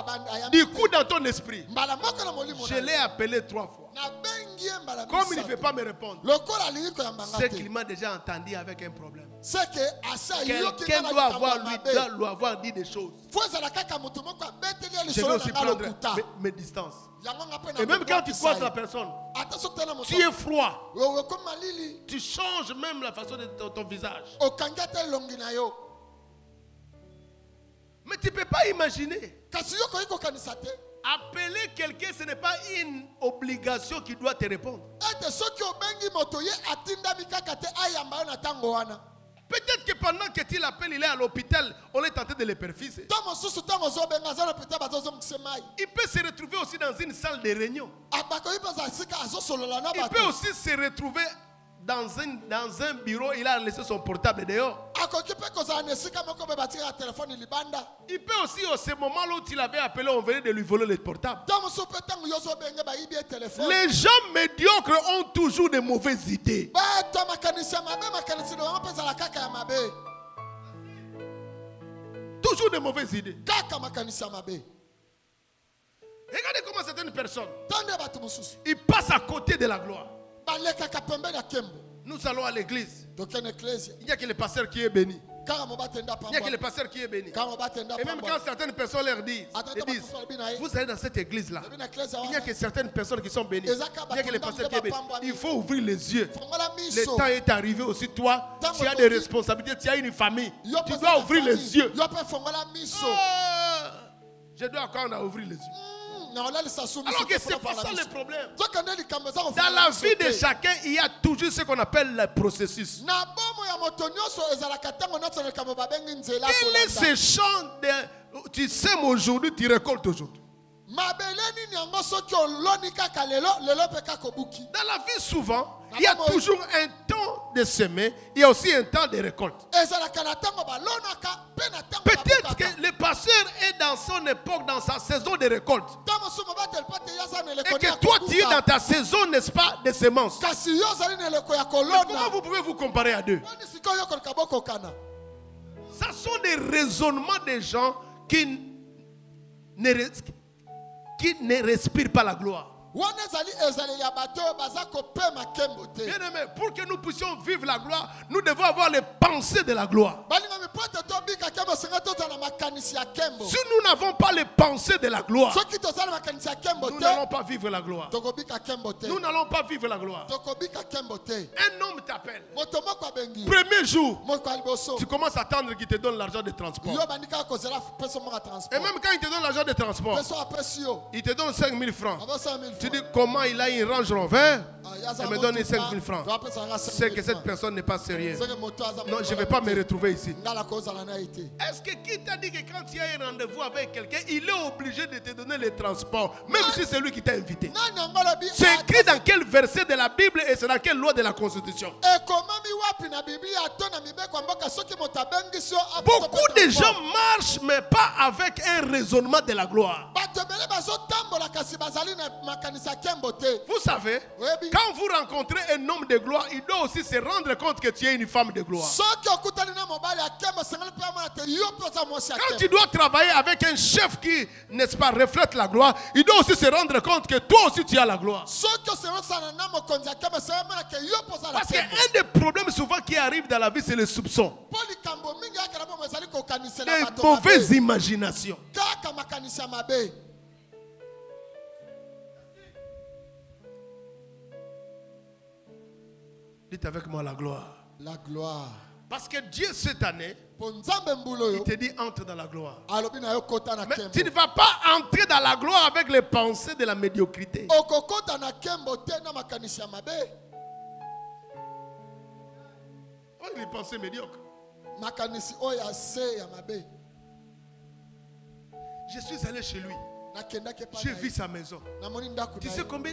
Du coup, dans ton esprit, je l'ai appelé 3 fois. Comme il ne veut pas me répondre, c'est qu'il m'a déjà entendu avec un problème. Quelqu'un doit avoir dit des choses. Je vais aussi prendre mes distances. Et même quand tu croises la personne, tu es froid. Tu changes même la façon de ton visage. Mais tu ne peux pas imaginer. Appeler quelqu'un, ce n'est pas une obligation qui doit te répondre. Peut-être que pendant que tu l'appelles, il est à l'hôpital, on est tenté de le perfuser. Il peut se retrouver aussi dans une salle de réunion. Il peut aussi se retrouver dans un bureau, il a laissé son portable dehors. Il peut aussi, au ce moment-là où tu l'avais appelé, on venait de lui voler le portable. Les gens médiocres ont toujours de mauvaises idées. Toujours de mauvaises idées. Regardez comment certaines personnes, ils passent à côté de la gloire. Nous allons à l'église. Il n'y a que le pasteur qui est béni. Il n'y a que le pasteur qui est béni. Et même quand certaines personnes leur disent, vous allez dans cette église-là, il n'y a que certaines personnes qui sont bénies. Il n'y a que le pasteur qui est béni. Il faut ouvrir les yeux. Le temps est arrivé aussi. Toi, tu as des responsabilités, tu as une famille. Tu dois ouvrir les yeux. Je dois encore ouvrir les yeux. Alors que c'est pas ça le problème. Dans la vie de chacun, il y a toujours ce qu'on appelle le processus. Quel est ce champ de tu sèmes aujourd'hui, tu récoltes aujourd'hui? Dans la vie, souvent, il y a toujours un temps de semer, il y a aussi un temps de récolte. Peut-être que le pasteur est dans son époque, dans sa saison de récolte. Et que toi, tu es dans ta saison, n'est-ce pas, de semences. Comment vous pouvez vous comparer à deux? Ce sont des raisonnements des gens qui ne respirent pas la gloire. Bien aimé, pour que nous puissions vivre la gloire, nous devons avoir les pensées de la gloire. Si nous n'avons pas les pensées de la gloire, nous n'allons pas vivre la gloire. Nous n'allons pas vivre la gloire. Un homme t'appelle. Premier jour, tu commences à attendre qu'il te donne l'argent de transport. Et même quand il te donne l'argent de transport, il te donne 5 000 francs. Tu dis comment il a une Range Rover et me donne 5 000 francs. C'est que cette personne n'est pas sérieuse. Non, je ne vais pas me retrouver ici. Est-ce que qui t'a dit que quand tu as un rendez-vous avec quelqu'un, il est obligé de te donner le transport, même si c'est lui qui t'a invité? C'est écrit dans quel verset de la Bible et c'est dans quelle loi de la Constitution? Beaucoup de gens marchent, mais pas avec un raisonnement de la gloire. Vous savez, quand vous rencontrez un homme de gloire, il doit aussi se rendre compte que tu es une femme de gloire. Quand tu dois travailler avec un chef qui, n'est-ce pas, reflète la gloire, il doit aussi se rendre compte que toi aussi tu as la gloire. Parce qu'un des problèmes souvent qui arrive dans la vie, c'est le soupçon. Les mauvaises imaginations. Dites avec moi la gloire. La gloire. Parce que Dieu cette année, il te dit entre dans la gloire. Mais tu ne vas pas entrer dans la gloire avec les pensées de la médiocrité. Oh, les pensées médiocres. Je suis allé chez lui. J'ai vu sa maison. Tu sais combien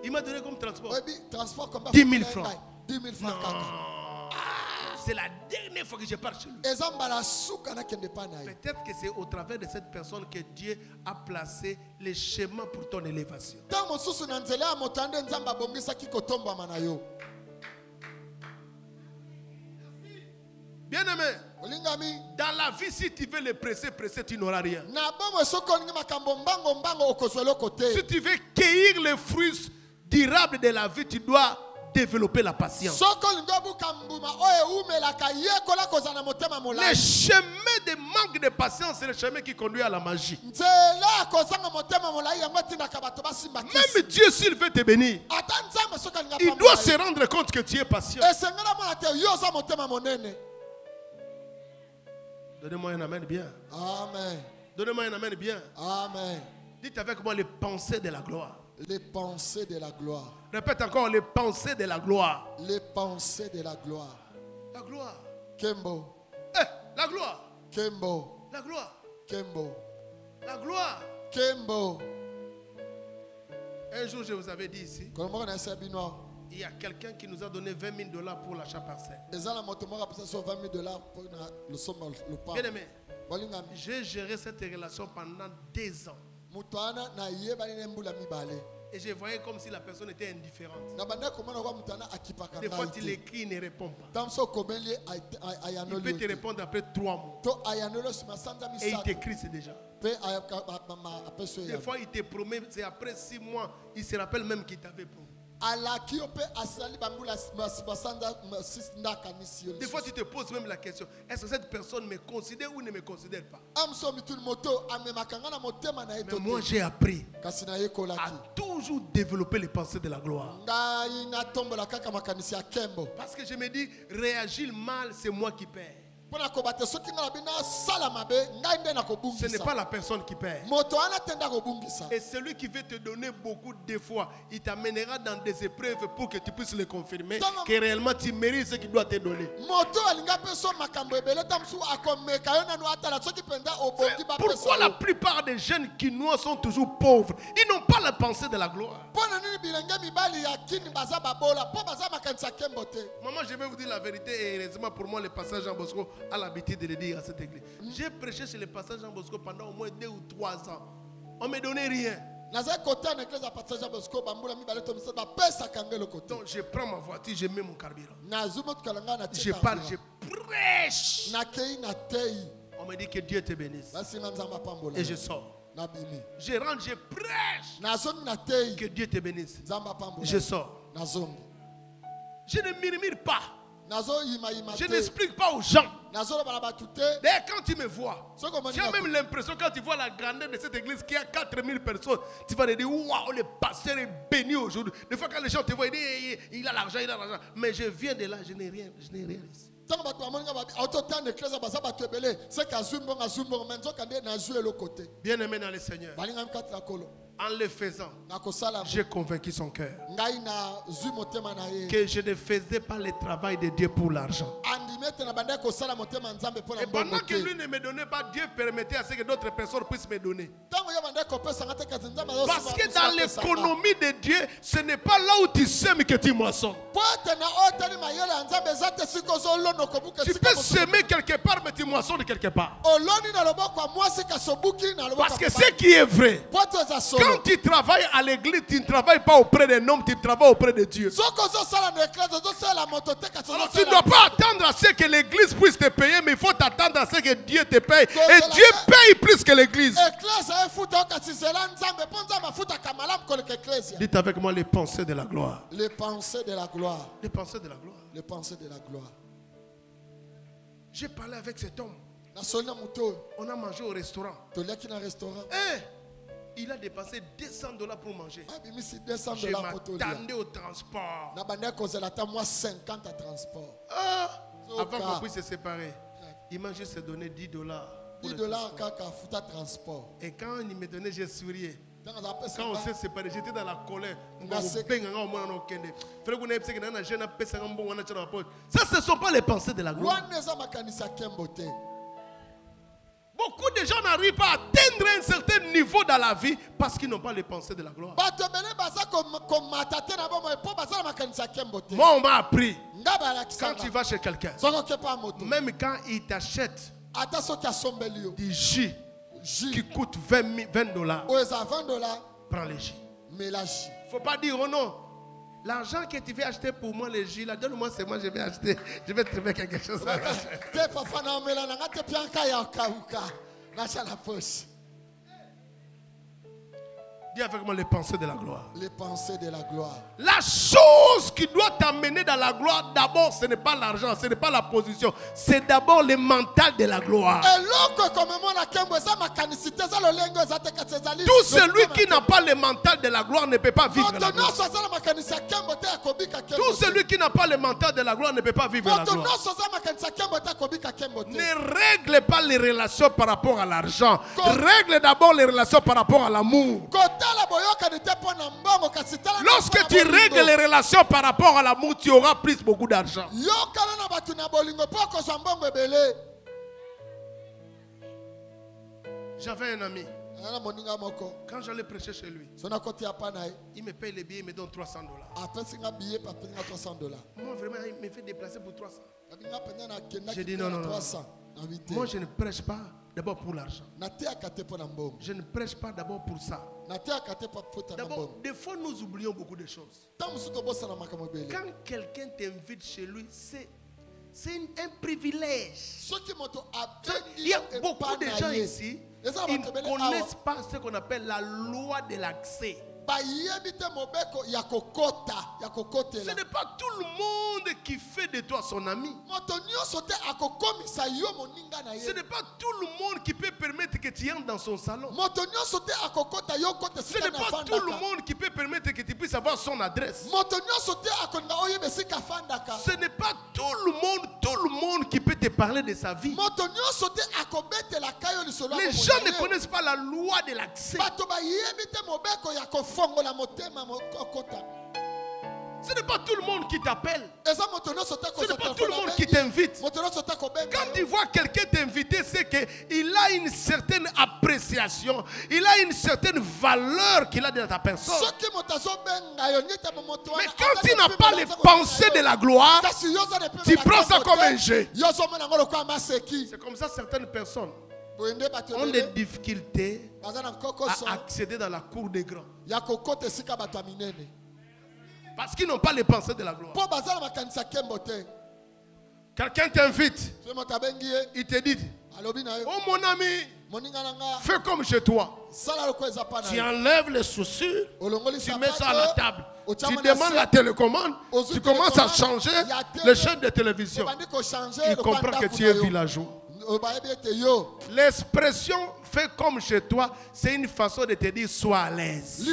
il m'a donné comme transport? 10 000 francs. 10 000 francs. C'est la dernière fois que je pars chez lui. Peut-être que c'est au travers de cette personne que Dieu a placé les schémas pour ton élévation. Bien aimé, dans la vie, si tu veux le presser, tu n'auras rien. Si tu veux cueillir les fruits durable de la vie, tu dois développer la patience. Les chemins de manque de patience, c'est le chemin qui conduit à la magie. Même Dieu, s'il veut te bénir, il doit se rendre compte que tu es patient. Donnez-moi un amen bien. Amen. Donnez-moi un amen bien. Amen. Dites avec moi les pensées de la gloire. Les pensées de la gloire. Répète encore, les pensées de la gloire. Les pensées de la gloire. La gloire. Kembo. La gloire. Kembo. La gloire. Kembo. La gloire. Kembo. Un jour, je vous avais dit ici, il y a quelqu'un qui nous a donné $20 000 pour l'achat parcelle. Bien aimé, j'ai géré cette relation pendant 2 ans. Et je voyais comme si la personne était indifférente. Des fois, tu l'écris, il ne répond pas. Il peut te répondre après 3 mois. Et il t'écrit, c'est déjà. Des fois, il te promet, c'est après 6 mois, il se rappelle même qu'il t'avait promis. Des fois, tu te poses même la question, est-ce que cette personne me considère ou ne me considère pas? Mais moi, j'ai appris à toujours développer les pensées de la gloire. Parce que je me dis, réagir mal, c'est moi qui perds. Ce n'est pas la personne qui perd. Et celui qui veut te donner beaucoup de fois, il t'amènera dans des épreuves pour que tu puisses le confirmer que réellement tu mérites ce qu'il doit te donner. Pourquoi la plupart des jeunes Kinois sont toujours pauvres? Ils n'ont pas la pensée de la gloire. Maman, je vais vous dire la vérité et heureusement pour moi, le passage Jean Bosco a l'habitude de le dire à cette église. J'ai prêché chez le passage Jean Bosco pendant au moins 2 ou 3 ans. On ne me donnait rien. Donc je prends ma voiture, je mets mon carburant. Je parle, je prêche. On me dit que Dieu te bénisse. Et je sors. Je rentre, je prêche. Que Dieu te bénisse. Je sors. Je ne murmure pas. Je n'explique pas aux gens. D'ailleurs, quand tu me vois, tu as même l'impression, quand tu vois la grandeur de cette église qui a 4000 personnes, tu vas te dire, waouh, le pasteur est béni aujourd'hui. Des fois, quand les gens te voient, ils disent, il a l'argent, il a l'argent. Mais je viens de là, je n'ai rien ici. Bien aimé dans le Seigneur, en le faisant, j'ai convaincu son cœur que je ne faisais pas le travail de Dieu pour l'argent. Et pendant que lui ne me donnait pas, Dieu permettait à ce que d'autres personnes puissent me donner. Parce que dans l'économie de Dieu, ce n'est pas là où tu sèmes que tu moissonnes. Tu peux semer quelque part, mais tu moissonnes quelque part. Parce que ce qui est vrai, quand tu travailles à l'église, tu ne travailles pas auprès d'un homme, tu travailles auprès de Dieu. Alors, tu ne dois pas attendre à ce que l'église puisse te payer, mais il faut t'attendre à ce que Dieu te paye. Et Dieu paye plus que l'église. Dites avec moi les pensées de la gloire. Les pensées de la gloire. Les pensées de la gloire. Les pensées de la gloire. J'ai parlé avec cet homme. On a mangé au restaurant. Il a dépensé $200 pour manger. Je m'attendais au transport. Avant qu'on puisse se séparer, il m'a juste donné $10. Et quand il me donnait, j'ai souri. Quand on s'est séparés, j'étais dans la colère. Ça, ce ne sont pas les pensées de la gloire. Beaucoup de gens n'arrivent pas à atteindre un certain niveau dans la vie parce qu'ils n'ont pas les pensées de la gloire. Moi, on m'a appris, quand tu vas chez quelqu'un, même quand il t'achète du jus qui coûte $20, prends le jus. Il ne faut pas dire, oh non, l'argent que tu veux acheter pour moi, le jus, là, donne-moi, c'est moi, je vais acheter. Je vais trouver quelque chose à acheter. Dis avec moi les pensées de la gloire. Les pensées de la gloire. La chose qui doit t'amener dans la gloire, d'abord, ce n'est pas l'argent, ce n'est pas la position. C'est d'abord le mental de la gloire. Tout celui qui n'a pas le mental de la gloire ne peut pas vivre la gloire. Tout celui qui n'a pas le mental de la gloire ne peut pas vivre la gloire. Ne règle pas les relations par rapport à l'argent. Règle d'abord les relations par rapport à l'amour. Lorsque tu règles les relations par rapport à l'amour, tu auras plus beaucoup d'argent. J'avais un ami. Quand j'allais prêcher chez lui, il me paye les billets, il me donne $300. Moi, vraiment, il me fait déplacer pour 300. J'ai dit non. Moi, je ne prêche pas d'abord pour l'argent. Je ne prêche pas d'abord pour ça. D'abord, des fois, nous oublions beaucoup de choses. Quand quelqu'un t'invite chez lui, c'est un privilège. Il y a beaucoup de gens ici, ils ne connaissent pas ce qu'on appelle la loi de l'accès. Ce n'est pas tout le monde qui fait de toi son ami. Ce n'est pas tout le monde qui peut permettre que tu entres dans son salon. Ce n'est pas tout le monde qui peut permettre que tu puisses avoir son adresse. Ce n'est pas tout le monde qui peut te parler de sa vie. Les gens ne connaissent pas la loi de l'accès. Ce n'est pas tout le monde qui t'appelle. Ce n'est pas tout le monde qui t'invite. Quand tu vois quelqu'un t'inviter, c'est qu'il a une certaine appréciation. Il a une certaine valeur qu'il a dans ta personne. Mais quand tu n'as pas les pensées de la gloire, tu prends ça comme un jeu. C'est comme ça certaines personnes ont des difficultés à accéder dans la cour des grands. Parce qu'ils n'ont pas les pensées de la gloire. Quelqu'un t'invite. Il te dit, oh mon ami, fais comme chez toi. Tu enlèves les chaussures, tu mets ça à la table. Tu demandes la télécommande, tu commences à changer les chaînes de télévision. Il comprend que tu es villageois. L'expression fait comme chez toi, c'est une façon de te dire sois à l'aise. Ce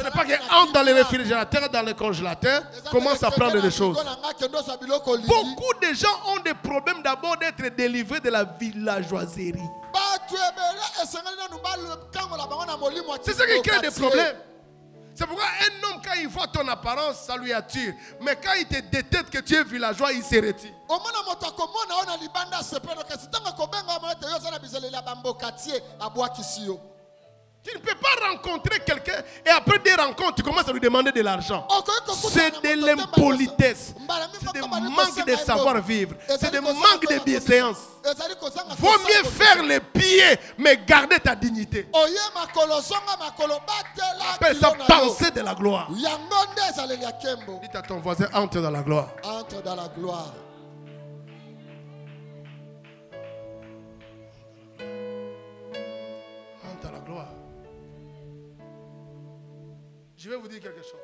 n'est pas que entre dans les réfrigérateurs, dans les congélateurs, commence à prendre des choses. Beaucoup de gens ont des problèmes d'abord d'être délivrés de la villageoiserie. C'est ce qui crée des problèmes. C'est pourquoi un homme, quand il voit ton apparence, ça lui attire. Mais quand il te détecte que tu es villageois, il se retire. Tu ne peux pas rencontrer quelqu'un et après des rencontres, tu commences à lui demander de l'argent. C'est de l'impolitesse. C'est de manque de savoir-vivre. C'est de manque de bienséance. Vaut mieux faire les pieds, mais garder ta dignité. Appelle ça penser de la gloire. Dites à ton voisin, entre dans la gloire. Entre dans la gloire. Entre dans la gloire. Je vais vous dire quelque chose.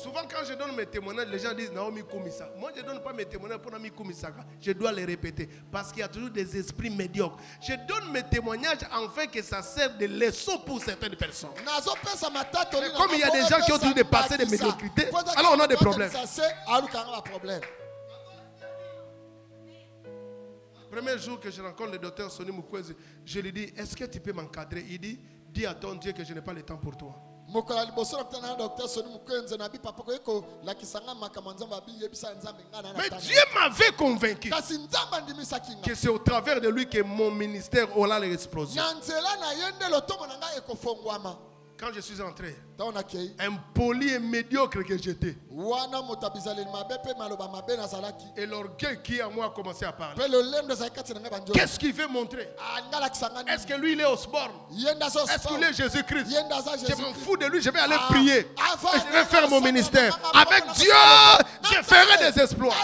Souvent quand je donne mes témoignages, les gens disent Naomi Koumisa. Moi je ne donne pas mes témoignages pour Naomi Koumisaka. Je dois les répéter parce qu'il y a toujours des esprits médiocres. Je donne mes témoignages afin que ça serve de leçon pour certaines personnes. Mais comme il y a des gens qui ont toujours des passés de médiocrité, alors on a des problèmes. Le premier jour que je rencontre le docteur Sonny Mukwege, je lui dis, est-ce que tu peux m'encadrer? Il dit, dis à ton Dieu que je n'ai pas le temps pour toi. Mais Dieu m'avait convaincu que c'est au travers de lui que mon ministère aura l'explosion. Quand je suis entré, impoli et médiocre que j'étais, et l'orgueil qui en moi a commencé à parler. Qu'est-ce qu'il veut montrer? Est-ce que lui il est Osborne? Est-ce qu'il est Jésus-Christ? Je m'en fous de lui, je vais aller prier. Et je vais faire mon ministère. Avec Dieu, je ferai des exploits.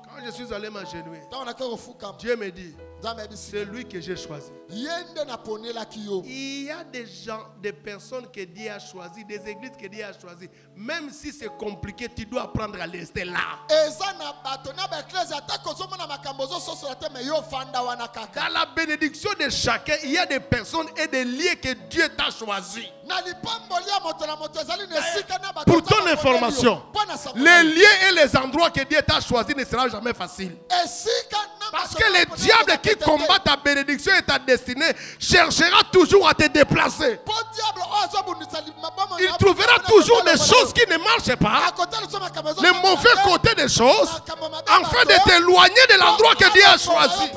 Quand Quand je suis allé m'agenouiller, Ntango na kaka kofuka. Dieu me dit, Nzambe abisi. c'est lui que j'ai choisi. Yende na ponelaki yo. Il y a des gens, des personnes que Dieu a choisies, des églises que Dieu a choisies. Même si c'est compliqué, tu dois apprendre à rester là. Eza na bato na ba eklesi ata kozomona makambo zo soso te me yo fanda wana kaka. Dans la bénédiction de chacun, il y a des personnes et des lieux que Dieu t'a choisis. Na lipamboli ya moto na moto ezali na esika na bato. Pour ton information, les lieux et les endroits que Dieu t'a choisis ne seront jamais faciles. Esika na Parce que le diable qui combat ta bénédiction et ta destinée cherchera toujours à te déplacer. Il trouvera toujours des choses qui ne marchent pas, les mauvais côtés des choses, afin de t'éloigner de l'endroit que Dieu a choisi.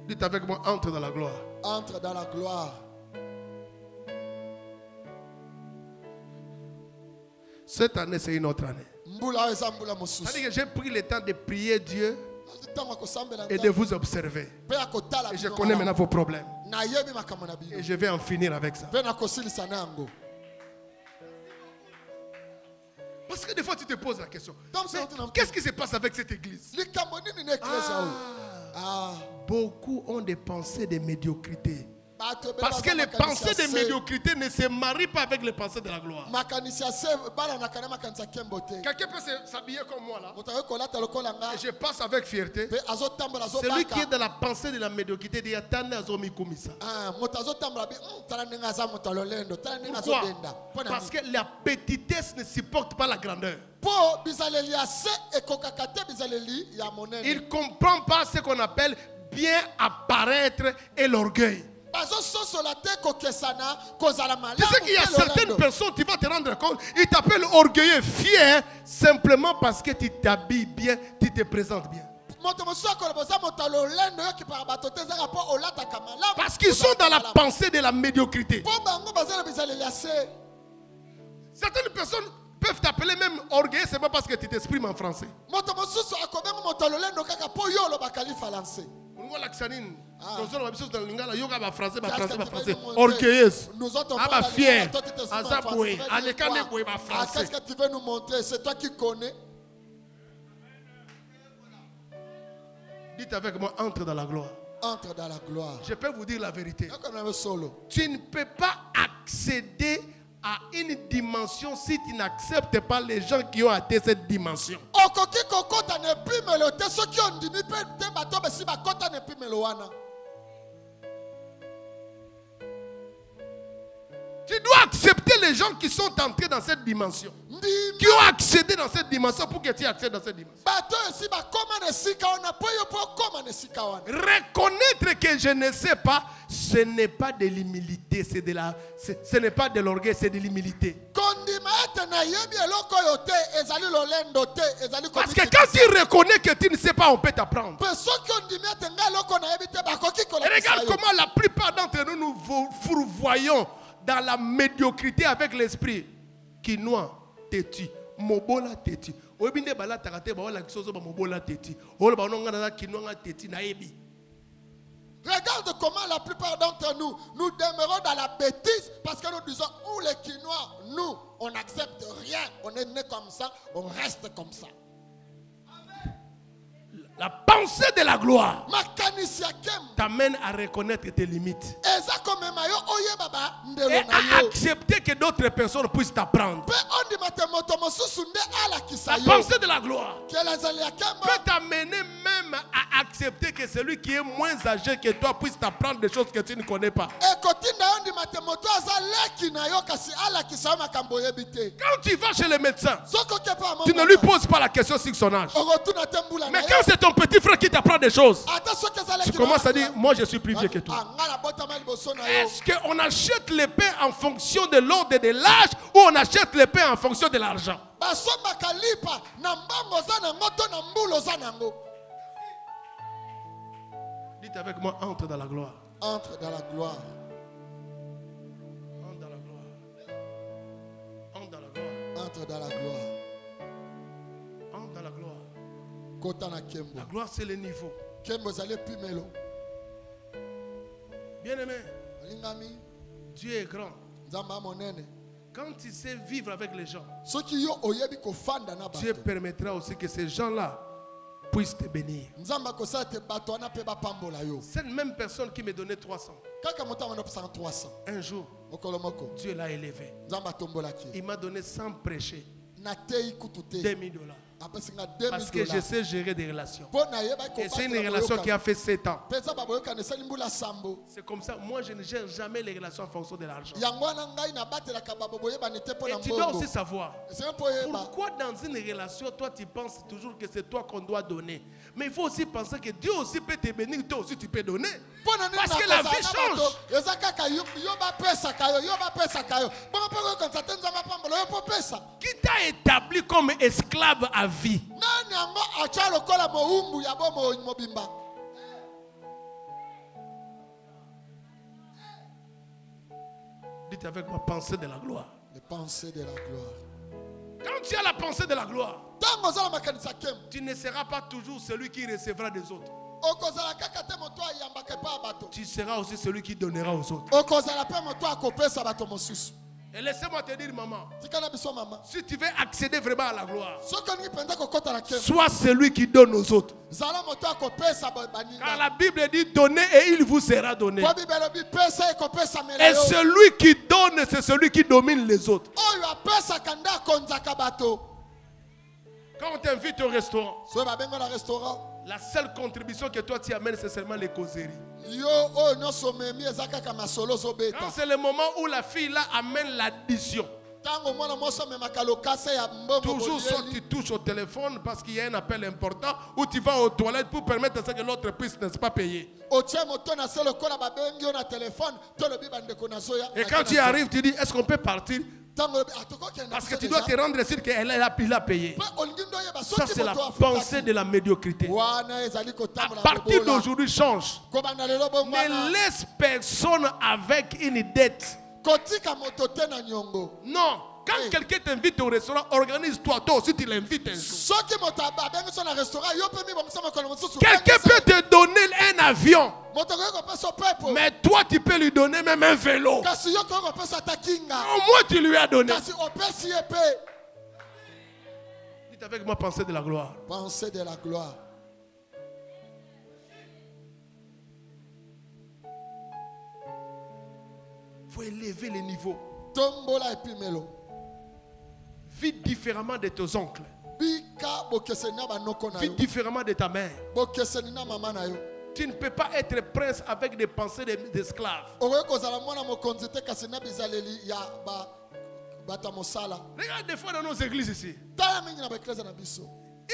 Dites avec moi, entre dans la gloire. Entre dans la gloire. Cette année, c'est une autre année. C'est-à-dire que j'ai pris le temps de prier Dieu et de vous observer. Et je connais maintenant vos problèmes. Et je vais en finir avec ça. Parce que des fois tu te poses la question, qu'est-ce qui se passe avec cette église? Beaucoup ont des pensées de médiocrité. Parce que les pensées de médiocrité ne se marient pas avec les pensées de la gloire. Quelqu'un peut s'habiller comme moi là. Et je passe avec fierté. Celui qui est dans la pensée de la médiocrité dit pourquoi? Parce que la petitesse ne supporte pas la grandeur. Il ne comprend pas ce qu'on appelle bien apparaître et l'orgueil. Tu sais qu'il y a certaines personnes, tu vas te rendre compte, ils t'appellent orgueilleux, fier, simplement parce que tu t'habilles bien, tu te présentes bien. Parce qu'ils sont dans la pensée de la médiocrité. Certaines personnes peuvent t'appeler même orgueilleux, c'est pas parce que tu t'exprimes en français. Orgueilleuse. Qu'est-ce que tu veux nous montrer? C'est toi qui connais. Dites avec moi, entre dans la gloire. Entre dans la gloire. Je peux vous dire la vérité. Tu ne peux pas accéder à une dimension si tu n'acceptes pas les gens qui ont atteint cette dimension. Tu dois accepter les gens qui sont entrés dans cette dimension, qui ont accédé dans cette dimension pour que tu accèdes dans cette dimension. Reconnaître que je ne sais pas, ce n'est pas de l'humilité, ce n'est pas de l'orgueil, c'est de l'humilité. Parce que quand tu reconnais que tu ne sais pas, on peut t'apprendre. Regarde comment la plupart d'entre nous nous fourvoyons dans la médiocrité avec l'esprit. Kinois, teti, mobola teti. Obinde bala takate ba wala kisozo ba mobola teti. Ola ba onanga na kinoa teti na ebi. Regarde comment la plupart d'entre nous, nous demeurons dans la bêtise parce que nous disons, où les Quinois, nous, on n'accepte rien. On est né comme ça, on reste comme ça. La pensée de la gloire t'amène à reconnaître tes limites et à accepter que d'autres personnes puissent t'apprendre. La pensée de la gloire peut t'amener même à accepter que celui qui est moins âgé que toi puisse t'apprendre des choses que tu ne connais pas. Quand tu vas chez le médecin, tu ne lui poses pas la question sur son âge. Mais quand c'est ton petit frère qui t'apprend des choses, tu commences à dire, moi je suis plus vieux que toi. Est-ce qu'on achète le pain en fonction de l'ordre de l'âge ou on achète le pain en fonction de l'argent? Dites avec moi, entre dans la gloire. Entre dans la gloire. Entre dans la gloire. Entre dans la gloire. Entre dans la gloire. Entre dans la gloire. La gloire, c'est le niveau. Bien-aimé, Dieu est grand. Quand tu sais vivre avec les gens, soki yo oyebi kofanda na Dieu bato permettra aussi que ces gens-là puissent te bénir. nzambe akosala te bato wana mpe bapambola yo Cette même personne qui me donnait 300, kaka moto wana opesaka 300 un jour, mokolo moko Dieu l'a élevé. nzambe atombolaki Il m'a donné sans prêcher natei kutu te $2000. apesinga Parce que je 2000 sais gérer des relations. mpo nayebaki Et c'est une relation qui a fait 7 ans. mpenza baboyokana esali mbula sambo C'est comme ça. Moi, je ne gère jamais les relations en fonction de l'argent. yango wana ngai nabatelaka babo boyebani te mpo Et na tu dois mbongo aussi savoir. esenga mpo oyeba Pourquoi dans une relation, toi, tu penses toujours que c'est toi qu'on doit donner. Mais il faut aussi penser que Dieu aussi peut te bénir, toi aussi tu peux donner. mpo na nini Parce que la vie nakozala na change. bato eza kaka yo bapesaka yo bongo mpe koyokanisa te nzambe apambola yo mpo pesa Qui t'a établi comme esclave à vie? nani yango atya lokola mowumbu ya bo mobimba Dites avec moi, pensée de la gloire. les pensées de la gloire Quand tu as la pensée de la gloire, ntango ozala makanisa kemu tu ne seras pas toujours celui qui recevra des autres. okozala kaka te moto ayambaka epa ya bato Tu seras aussi celui qui donnera aux autres. okozala mpe moto akopesa bato mosusu Et laissez-moi te dire, maman, tika na biso mama si tu veux accéder vraiment à la gloire, soki olingi mpenza kokɔta na kemu sois celui qui donne aux autres. zala moto akopesa Car baninga la Bible dit donnez et il vous sera donné. po bible elobi pesa ekopesamela Et yo celui qui donne, c'est celui qui domine les autres. oyo apesaka nde akonzaka bato Quand on t'invite au restaurant, soki babengo na restaurant la seule contribution que toi tu amènes, c'est seulement les causeries. yo oyo nyonso omemi eza kaka masolo Quand ozobeta c'est le moment où la fille là amène l'addition, ntango mwana mwasi amemaka lokasa ya mbongo toujours soit bolieli tu touches au téléphone parce qu'il y a un appel important, ou tu vas aux toilettes pour permettre à ce que l'autre puisse, n'est-ce pas, payer. otie moto na se lokola babengi yo na telefone to lobi bandeko nazoya Et quand tu arrives, tu dis, est-ce qu'on peut partir? ntango lobi atokokenda Parce que tu dois te rendre sûr qu'il a payé. mpe olingi ndo oyeba Ça, soki c'est la moto pensée afutaki de la médiocrité. wana ezali À kotambola partir lobola d'aujourd'hui, change. kobanda lelo bongwana Ne laisse personne avec une dette. kotika moto te na nyongo Non. Quand Hey. quelqu'un t'invite au restaurant, organise-toi. Toi aussi, tu l'invites un jour. soki moto abengi so na restaurant yo mpe mibongisa mokolo mosusu Quelqu'un peut te donner un avion. moto koki kopesa pepo Mais toi, tu peux lui donner même un vélo. kasi yo koki kopesa ata kinga Au moins, tu lui as donné. kasi opesi ye mpe Dites avec moi, pensée de la gloire. pensée de la gloire Il faut élever les niveaux. tombola epimelo Vis différemment de tes oncles. bika bokeseni na banoko na Vis yo différemment de ta mère. bokeseni na mama na yo Tu ne peux pas être prince avec des pensées d'esclaves. okoki kozala mwana mokonzi te kasi na bizaleli ya bato ya mosala Regarde des fois dans nos églises ici. tala mingi na baeklese na biso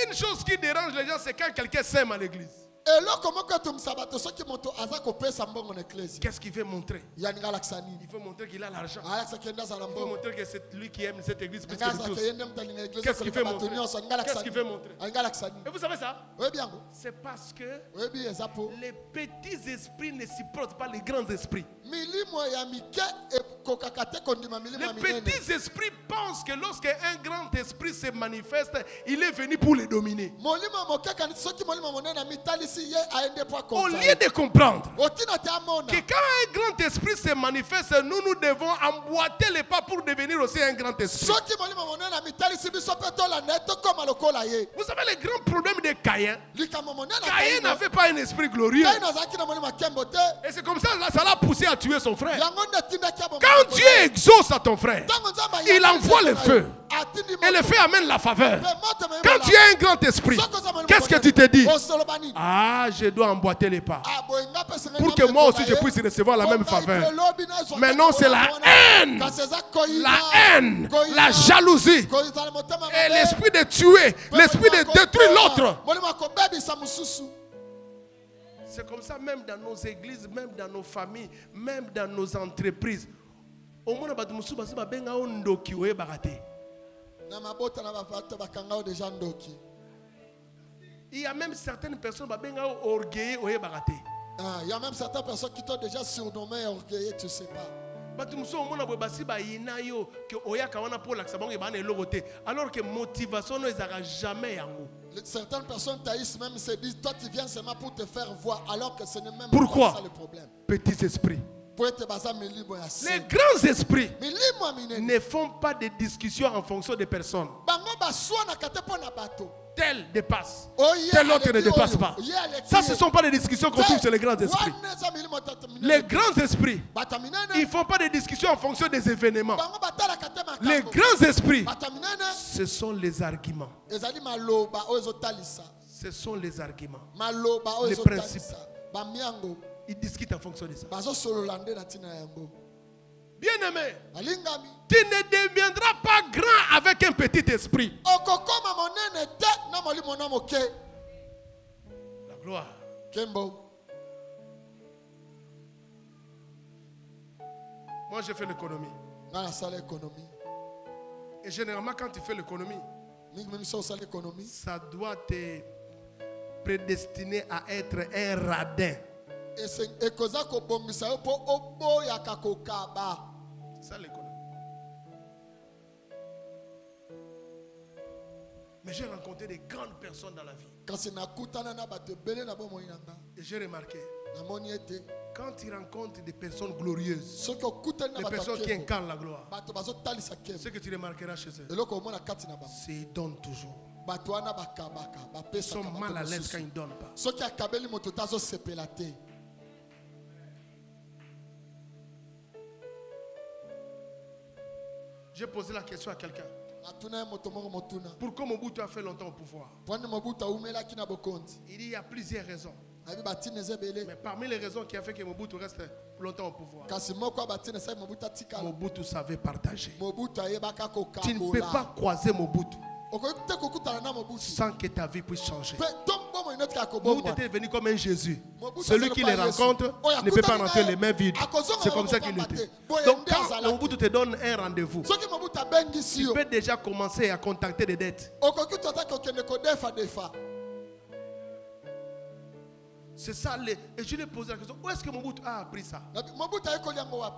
Une chose qui dérange les gens, c'est quand quelqu'un sème à l'église. eloko moko etumisa bato soki moto aza kopesa mbongo na eklesi Qu'est-ce qu'il veut montrer? yaninga alakisa nini Il faut montrer qu'il a l'argent. alakisaki ende azala Il faut mbongo montrer que c'est lui qui aime cette église plus nga que azalaka tous. ye nde moto alinga eglesi Qu'est-ce qu'il fait bato montrer? nyonso alinga Qu'est-ce alakisa qu'il fait montrer? alinga alakisa nini Et vous savez ça? oyebi yango C'est parce que oyebi eza po les petits esprits ne supportent pas les grands esprits. milimo ya mike ekokaka te kondima milimo ya Les minene petits esprits pensent que lorsqu'un grand esprit se manifeste, il est venu pour les dominer. molimo moke kanisi soki molimo monene amitalisi ye aende po Au akonza lieu de comprendre otina te amona que quand un grand esprit se manifeste, nous devons emboîter les pas pour devenir aussi un grand esprit. soki molimo monene amitalisi biso mpe tolanda ye tokóma lokola ye Vous savez le grand problème de Caïn? likambo monene Caïn n'avait pas un esprit glorieux. kaino azalaki na molimo akembo te Et c'est comme ça, ça l'a poussé à tuer son frère. yango nde atindaki aboma Quand Dieu exauce à ton frère, ntango nzambe il envoie le feu. atindi Et le feu amène la faveur. moto Quand tu as un grand esprit, qu'est-ce que tu te dis? osoloba nini Ah, je dois emboîter les pas. aboyinga apesa Pour que moi aussi je puisse recevoir la même faveur. Maintenant, c'est la haine, la haine, la jalousie et l'esprit de tuer, l'esprit de détruire l'autre. molimo akobebisa mosusu C'est comme ça même dans nos églises, même dans nos familles, même dans nos entreprises. Au moins, na mabota na bato bakanga o deja ndoki il y a même certaines personnes qui sont orgueilleux. il y a même certaines personnes qui t'ont déjà surnommé orgueilleux, tu sais pas. Alors que motivation ne sera jamais. Certaines personnes taillissent même se disent toi tu viens seulement pour te faire voir alors que ce n'est même Pourquoi? pas ça le problème. Petits esprits. Les grands esprits ne font pas de discussions en fonction des personnes. Tel dépasse, tel autre ne dépasse pas. Ça, ce ne sont pas des discussions qu'on trouve chez les grands esprits. Les grands esprits, ils ne font pas de discussions en fonction des événements. Les grands esprits, ce sont les arguments. Ce sont les arguments. Les principes. Ils discutent en fonction de ça. Bien-aimé, tu ne deviendras pas grand avec un petit esprit. La gloire. Moi, j'ai fait l'économie. Et généralement, quand tu fais l'économie, ça doit te prédestiner à être un radin. C'est ça l'économie. Mais j'ai rencontré des grandes personnes dans la vie. Et j'ai remarqué, quand tu rencontres des personnes glorieuses, des personnes qui incarnent la gloire, ce que tu remarqueras chez eux, c'est qu'ils donnent toujours. Ils sont mal à l'aise quand ils ne donnent pas. J'ai posé la question à quelqu'un. Pourquoi Mobutu a fait longtemps au pouvoir? Il y a plusieurs raisons. Mais parmi les raisons qui ont fait que Mobutu reste longtemps au pouvoir, Mobutu savait partager. Tu ne peux pas croiser Mobutu sans que ta vie puisse changer. Mobutu était venu comme un Jésus. Celui qui les rencontre ne peut pas rentrer les mains vides. C'est comme ça qu'il était. Donc quand Mobutu te donne un rendez-vous, tu peux déjà commencer à contacter des dettes. C'est ça. Et je lui ai posé la question, où est-ce que Mobutu a appris ça?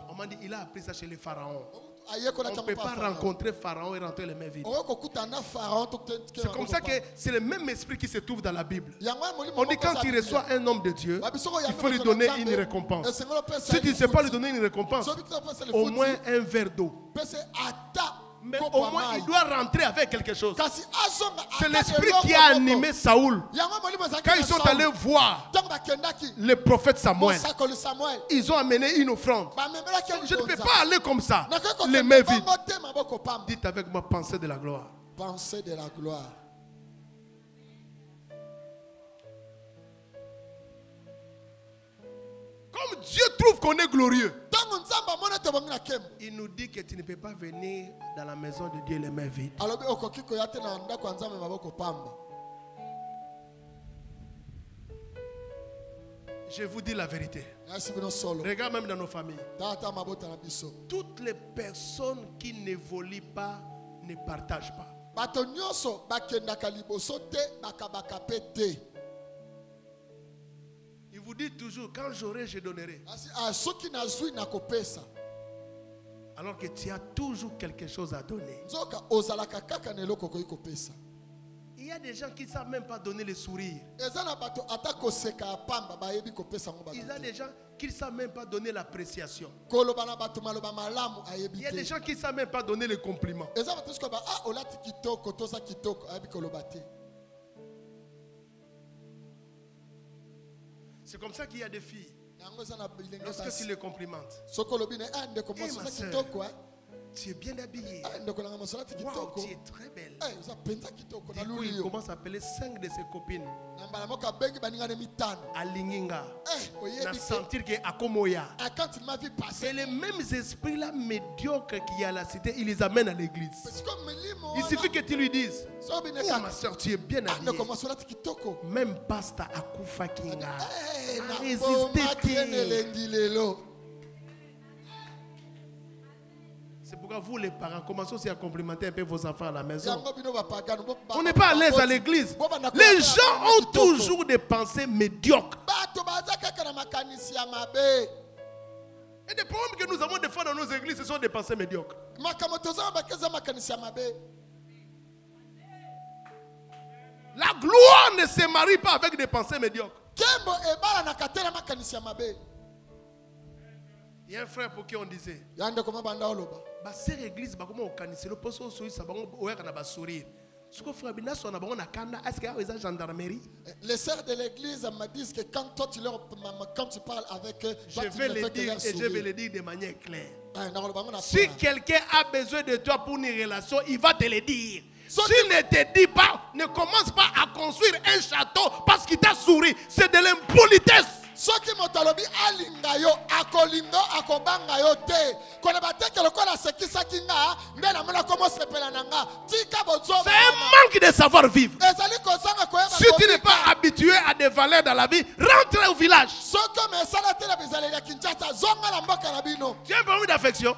On m'a dit, il a appris ça chez les pharaons. On ne peut pas rencontrer Pharaon et rentrer les mains vides. C'est comme ça que c'est le même esprit qui se trouve dans la Bible. On dit quand tu reçois un homme de Dieu, il faut lui donner une récompense. Si tu ne sais pas lui donner une récompense, au moins un verre d'eau. Mais au moins il doit rentrer avec quelque chose. C'est l'esprit qui a animé Saoul. Quand ils sont allés voir le prophète Samuel, ils ont amené une offrande. Je ne peux pas aller comme ça, les mains vides. Dites avec moi, pensée de la gloire. Pensée de la gloire. Comme Dieu trouve qu'on est glorieux, il nous dit que tu ne peux pas venir dans la maison de Dieu les mains vides. Je vous dis la vérité. Regarde même dans nos familles. Toutes les personnes qui n'évoluent pas ne partagent pas. Il vous dit toujours, quand j'aurai, je donnerai. Alors que tu as toujours quelque chose à donner. Il y a des gens qui ne savent même pas donner le sourire. Il y a des gens qui ne savent même pas donner l'appréciation. Il y a des gens qui ne savent même pas donner les compliments. C'est comme ça qu'il y a des filles. Lorsque tu les complimentes, hey, ma soeur, tu es bien habillée. Wow, tu es très belle. Du coup, il commence à appeler 5 de ses copines à Linginga, à sentir que Akomoya. C'est les mêmes esprits-là médiocres qu'il y a à la cité, il les amène à l'église. Il suffit que tu lui dises, oh ma soeur, tu es bien habillée. Même Pasteur Akufa Kinga a résisté. C'est pourquoi vous les parents commencez aussi à complimenter un peu vos enfants à la maison. On n'est pas à l'aise à l'église. Les gens ont toujours des pensées médiocres. Et des problèmes que nous avons des fois dans nos églises, ce sont des pensées médiocres. La gloire ne se marie pas avec des pensées médiocres. Il y a un frère pour qui on disait, Yande comment banda oloba. bah c'est l'église, bah comment on canisse le poste au sourire, ça va on va sourire. Ce que frère Bina son abon a kanda, est-ce qu'il y a une gendarmerie? Les sœurs de l'église me disent que quand toi quand tu parles avec eux, je vais le dire et je vais le dire de manière claire. Si Si quelqu'un a besoin de toi pour une relation, il va te le dire. S'il ne te dit pas, ne commence pas à construire un château parce qu'il t'a souri. C'est de l'impolitesse. soki motalobi alinga yo akolinga akobanga yo te kona bateke lokola sekisaki nga nde na mona komo sepela na nga tika bozo. C'est un manque de savoir vivre. ezali kozanga koyeba Si tu n'es pas habitué à des valeurs dans la vie, rentre au village. soki mesala te na bizaleli ya Kinshasa zonga na mboka na bino. Tu as un problème d'affection.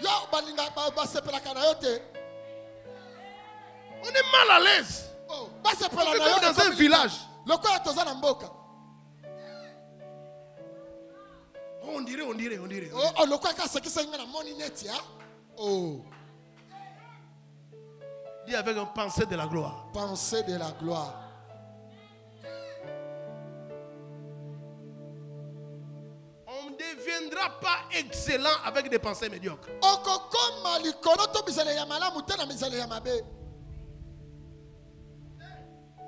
Yo balinga basepelaka na yo te. On est mal à l'aise. Basepela On na est yo comme dans un village. lokola toza na mboka. On dirait. Lokola ka sekisa nga na moni neti ha. Dis avec un pensée de la gloire. Pensée de la gloire. On ne deviendra pas excellent avec des pensées médiocres. Okokoma likolo to bizaleli ya malamu te na bizaleli ya mabe.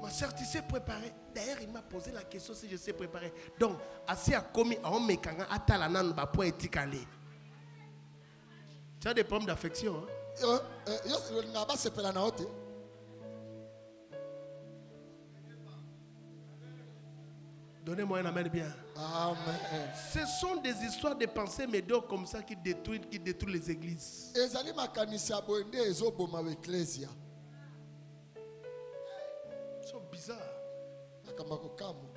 Ma soeur, tu sais préparer. D'ailleurs, il m'a posé la question si je sais préparer. Donc, assis à commis, à homme kanga, atala nan ba point etikale. Tu as des problèmes d'affection, hein? Yo ngaba sepela na ote. Donnez-moi un amen bien. Amen. Ce sont des histoires de pensées médiocres comme ça qui détruisent les églises. Ezali makanisi ya boende ezoboma wa ecclesia. C'est bizarre. Nakamba kokamo.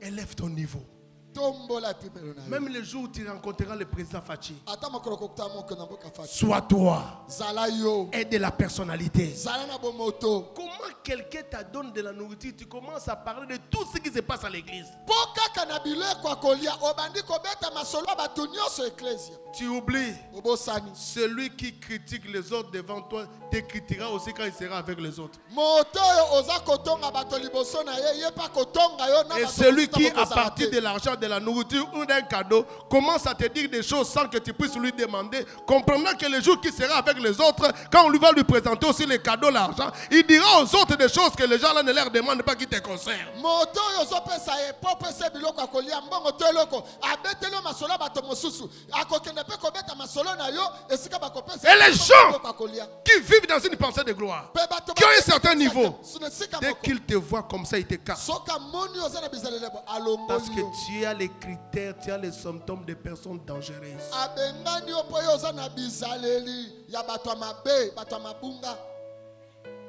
Élève ton niveau. Tombola pimelo na. Même le jour où tu rencontreras le président Fachi, Ata makolo kokta mo kona mboka Fachi. sois toi. Zala yo. Aide de la personnalité. Zala na bomoto. Comment quelqu'un te donne de la nourriture, tu commences à parler de tout ce qui se passe à l'église. Poka kanabile kwa kolia obandi kobeta masolo batunyo so ecclesia. Tu oublies. Obosani. Celui qui critique les autres devant toi te critiquera aussi quand il sera avec les autres. Moto yo oza kotonga bato liboso na ye pa kotonga yo na. Et celui qui, à partir de l'argent, de la nourriture ou d'un cadeau, commence à te dire des choses sans que tu puisses lui demander, comprenant que le jour qu'il sera avec les autres, quand on lui va lui présenter aussi les cadeaux, l'argent, il dira aux autres des choses que les gens là ne leur demandent pas qui te concernent. Moto yo zo pesa e popese biloko akolia mbongo to eloko abetelo masolo bato mosusu akokende pe kobeta masolo na yo esika bakopesa. Et les gens qui vivent dans une pensée de gloire, qui ont un certain niveau, dès qu'ils te voient comme ça, ils te cassent. Parce que tu as les critères, tu as les symptômes de personnes dangereuses.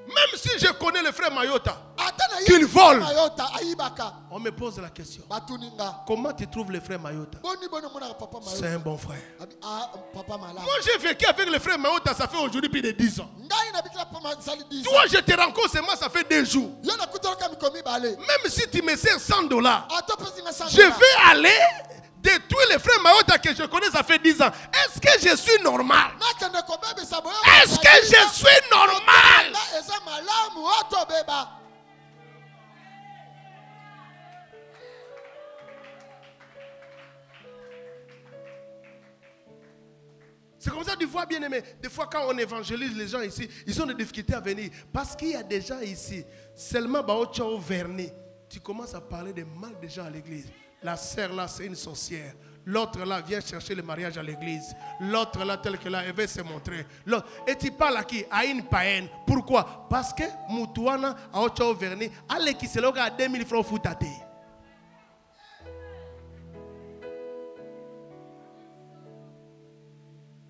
Même si je connais le frère Mayota, qu'il vole, on me pose la question. Comment tu trouves le frère Mayota? C'est un bon frère. Moi j'ai vécu avec le frère Mayota, ça fait aujourd'hui plus de 10 ans. Toi je te rencontre seulement, ça fait 2 jours. Même si tu me sers $100, je vais aller détruire les frères Mayota que je connais, ça fait 10 ans. Est-ce que je suis normal? Est-ce que je suis normal? C'est comme ça, tu vois, bien aimé. Des fois, quand on évangélise les gens ici, ils ont des difficultés à venir. Parce qu'il y a des gens ici, seulement au vernis, tu commences à parler de mal des gens à l'église. La sœur là, c'est une sorcière. L'autre là vient chercher le mariage à l'église. L'autre là, tel que là, elle veut se montrer. Et tu parles à qui? À une païenne. Pourquoi? Parce que Moutouana, à Ocho Verni, allez qui se loga à 2000 francs foutate.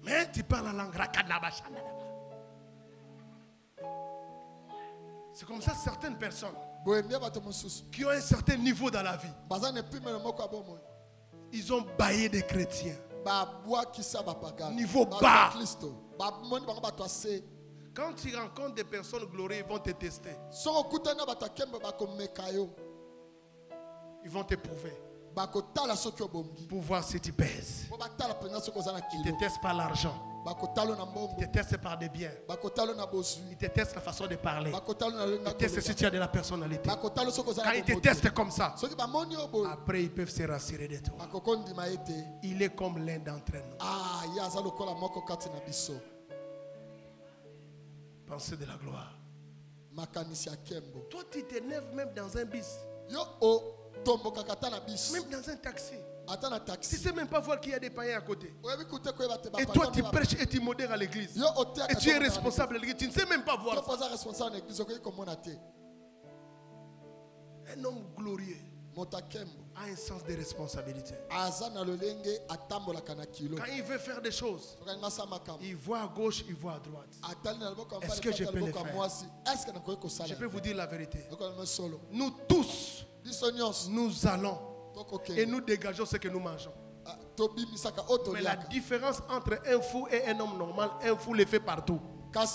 Mais tu parles la langue rakadaba. C'est comme ça certaines personnes qui ont un certain niveau dans la vie. Ils ont baillé des chrétiens. Niveau bas. Quand tu rencontres des personnes glorieuses, ils vont te tester. Ils vont t'éprouver. pour voir si tu pèses. Il te teste par l'argent. Il te teste par des biens. Il te teste la façon de parler. Il te teste si tu as de la personnalité. Quand il te teste comme ça, après ils peuvent se rassurer de toi. Il est comme l'un d'entre nous. Pensez de la gloire. Toi, tu t'énerves même dans un bus. Même dans un taxi. Tu ne sais même pas voir qu'il y a des païens à côté. Et toi, tu prêches et tu modères à l'église. Et tu es responsable de l'église. Tu ne sais même pas voir ça. Un homme glorieux a un sens de responsabilité. Quand il veut faire des choses, il voit à gauche, il voit à droite. Est-ce que je peux le faire? Je peux vous dire la vérité. Nous tous, nous allons et nous dégageons ce que nous mangeons. Mais la différence entre un fou et un homme normal, un fou le fait partout. Mais un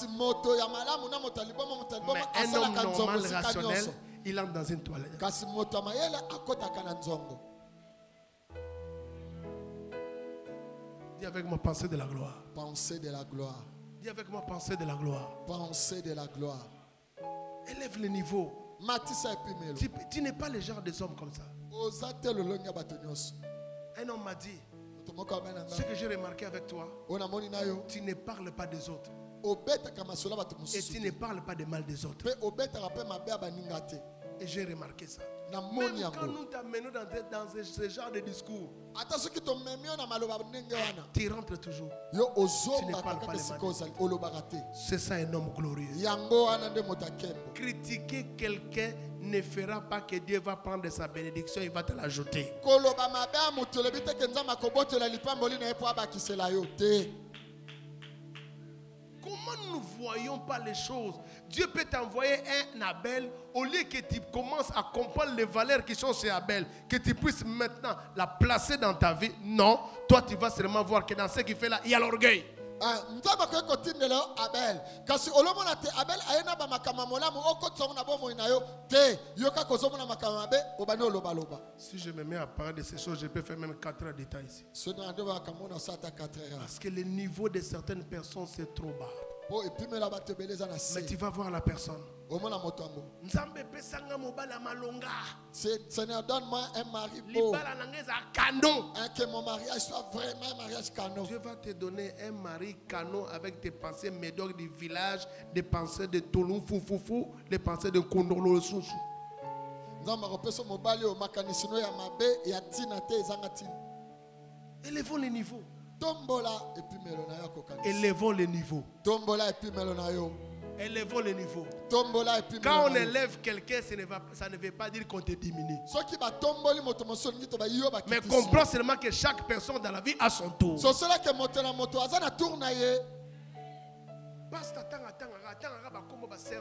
homme normal, rationnel, il entre dans une toilette. Dis avec moi, pensée de la gloire. Pensée de la gloire. Dis avec moi, pensée de la gloire. Pensée de la gloire. Élève le niveau. Tu n'es pas le genre des hommes comme ça. Un homme m'a dit, ce que j'ai remarqué avec toi, tu ne parles pas des autres. Et tu ne parles pas des mal des autres. Et j'ai remarqué ça. Même quand nous t'amenons dans ce genre de discours, tu rentres toujours. Tu ne parles pas les mal. C'est ça un homme glorieux. Critiquer quelqu'un ne fera pas que Dieu va prendre sa bénédiction, il va te l'ajouter. Comment nous ne voyons pas les choses? Dieu peut t'envoyer un Abel au lieu que tu commences à comprendre les valeurs qui sont chez Abel, que tu puisses maintenant la placer dans ta vie. Non, toi tu vas seulement voir que dans ce qu'il fait là, il y a l'orgueil. Si je me mets à parler de ces choses, je peux faire même 4 heures de temps ici. Parce que le niveau de certaines personnes c'est trop bas. Mais tu vas voir la personne. Seigneur, donne-moi un mari beau. Que mon mariage soit vraiment un mariage canon. Dieu va te donner un mari canon avec tes pensées médocs du village, des pensées de Tolou, Foufoufou, les pensées de Kondolo, Soussou. Élevons les niveaux. Élevons les niveaux. Élevons les niveaux. Quand on élève quelqu'un, ça ne veut pas dire qu'on te diminue. Mais comprends seulement que chaque personne dans la vie a son tour. Sœur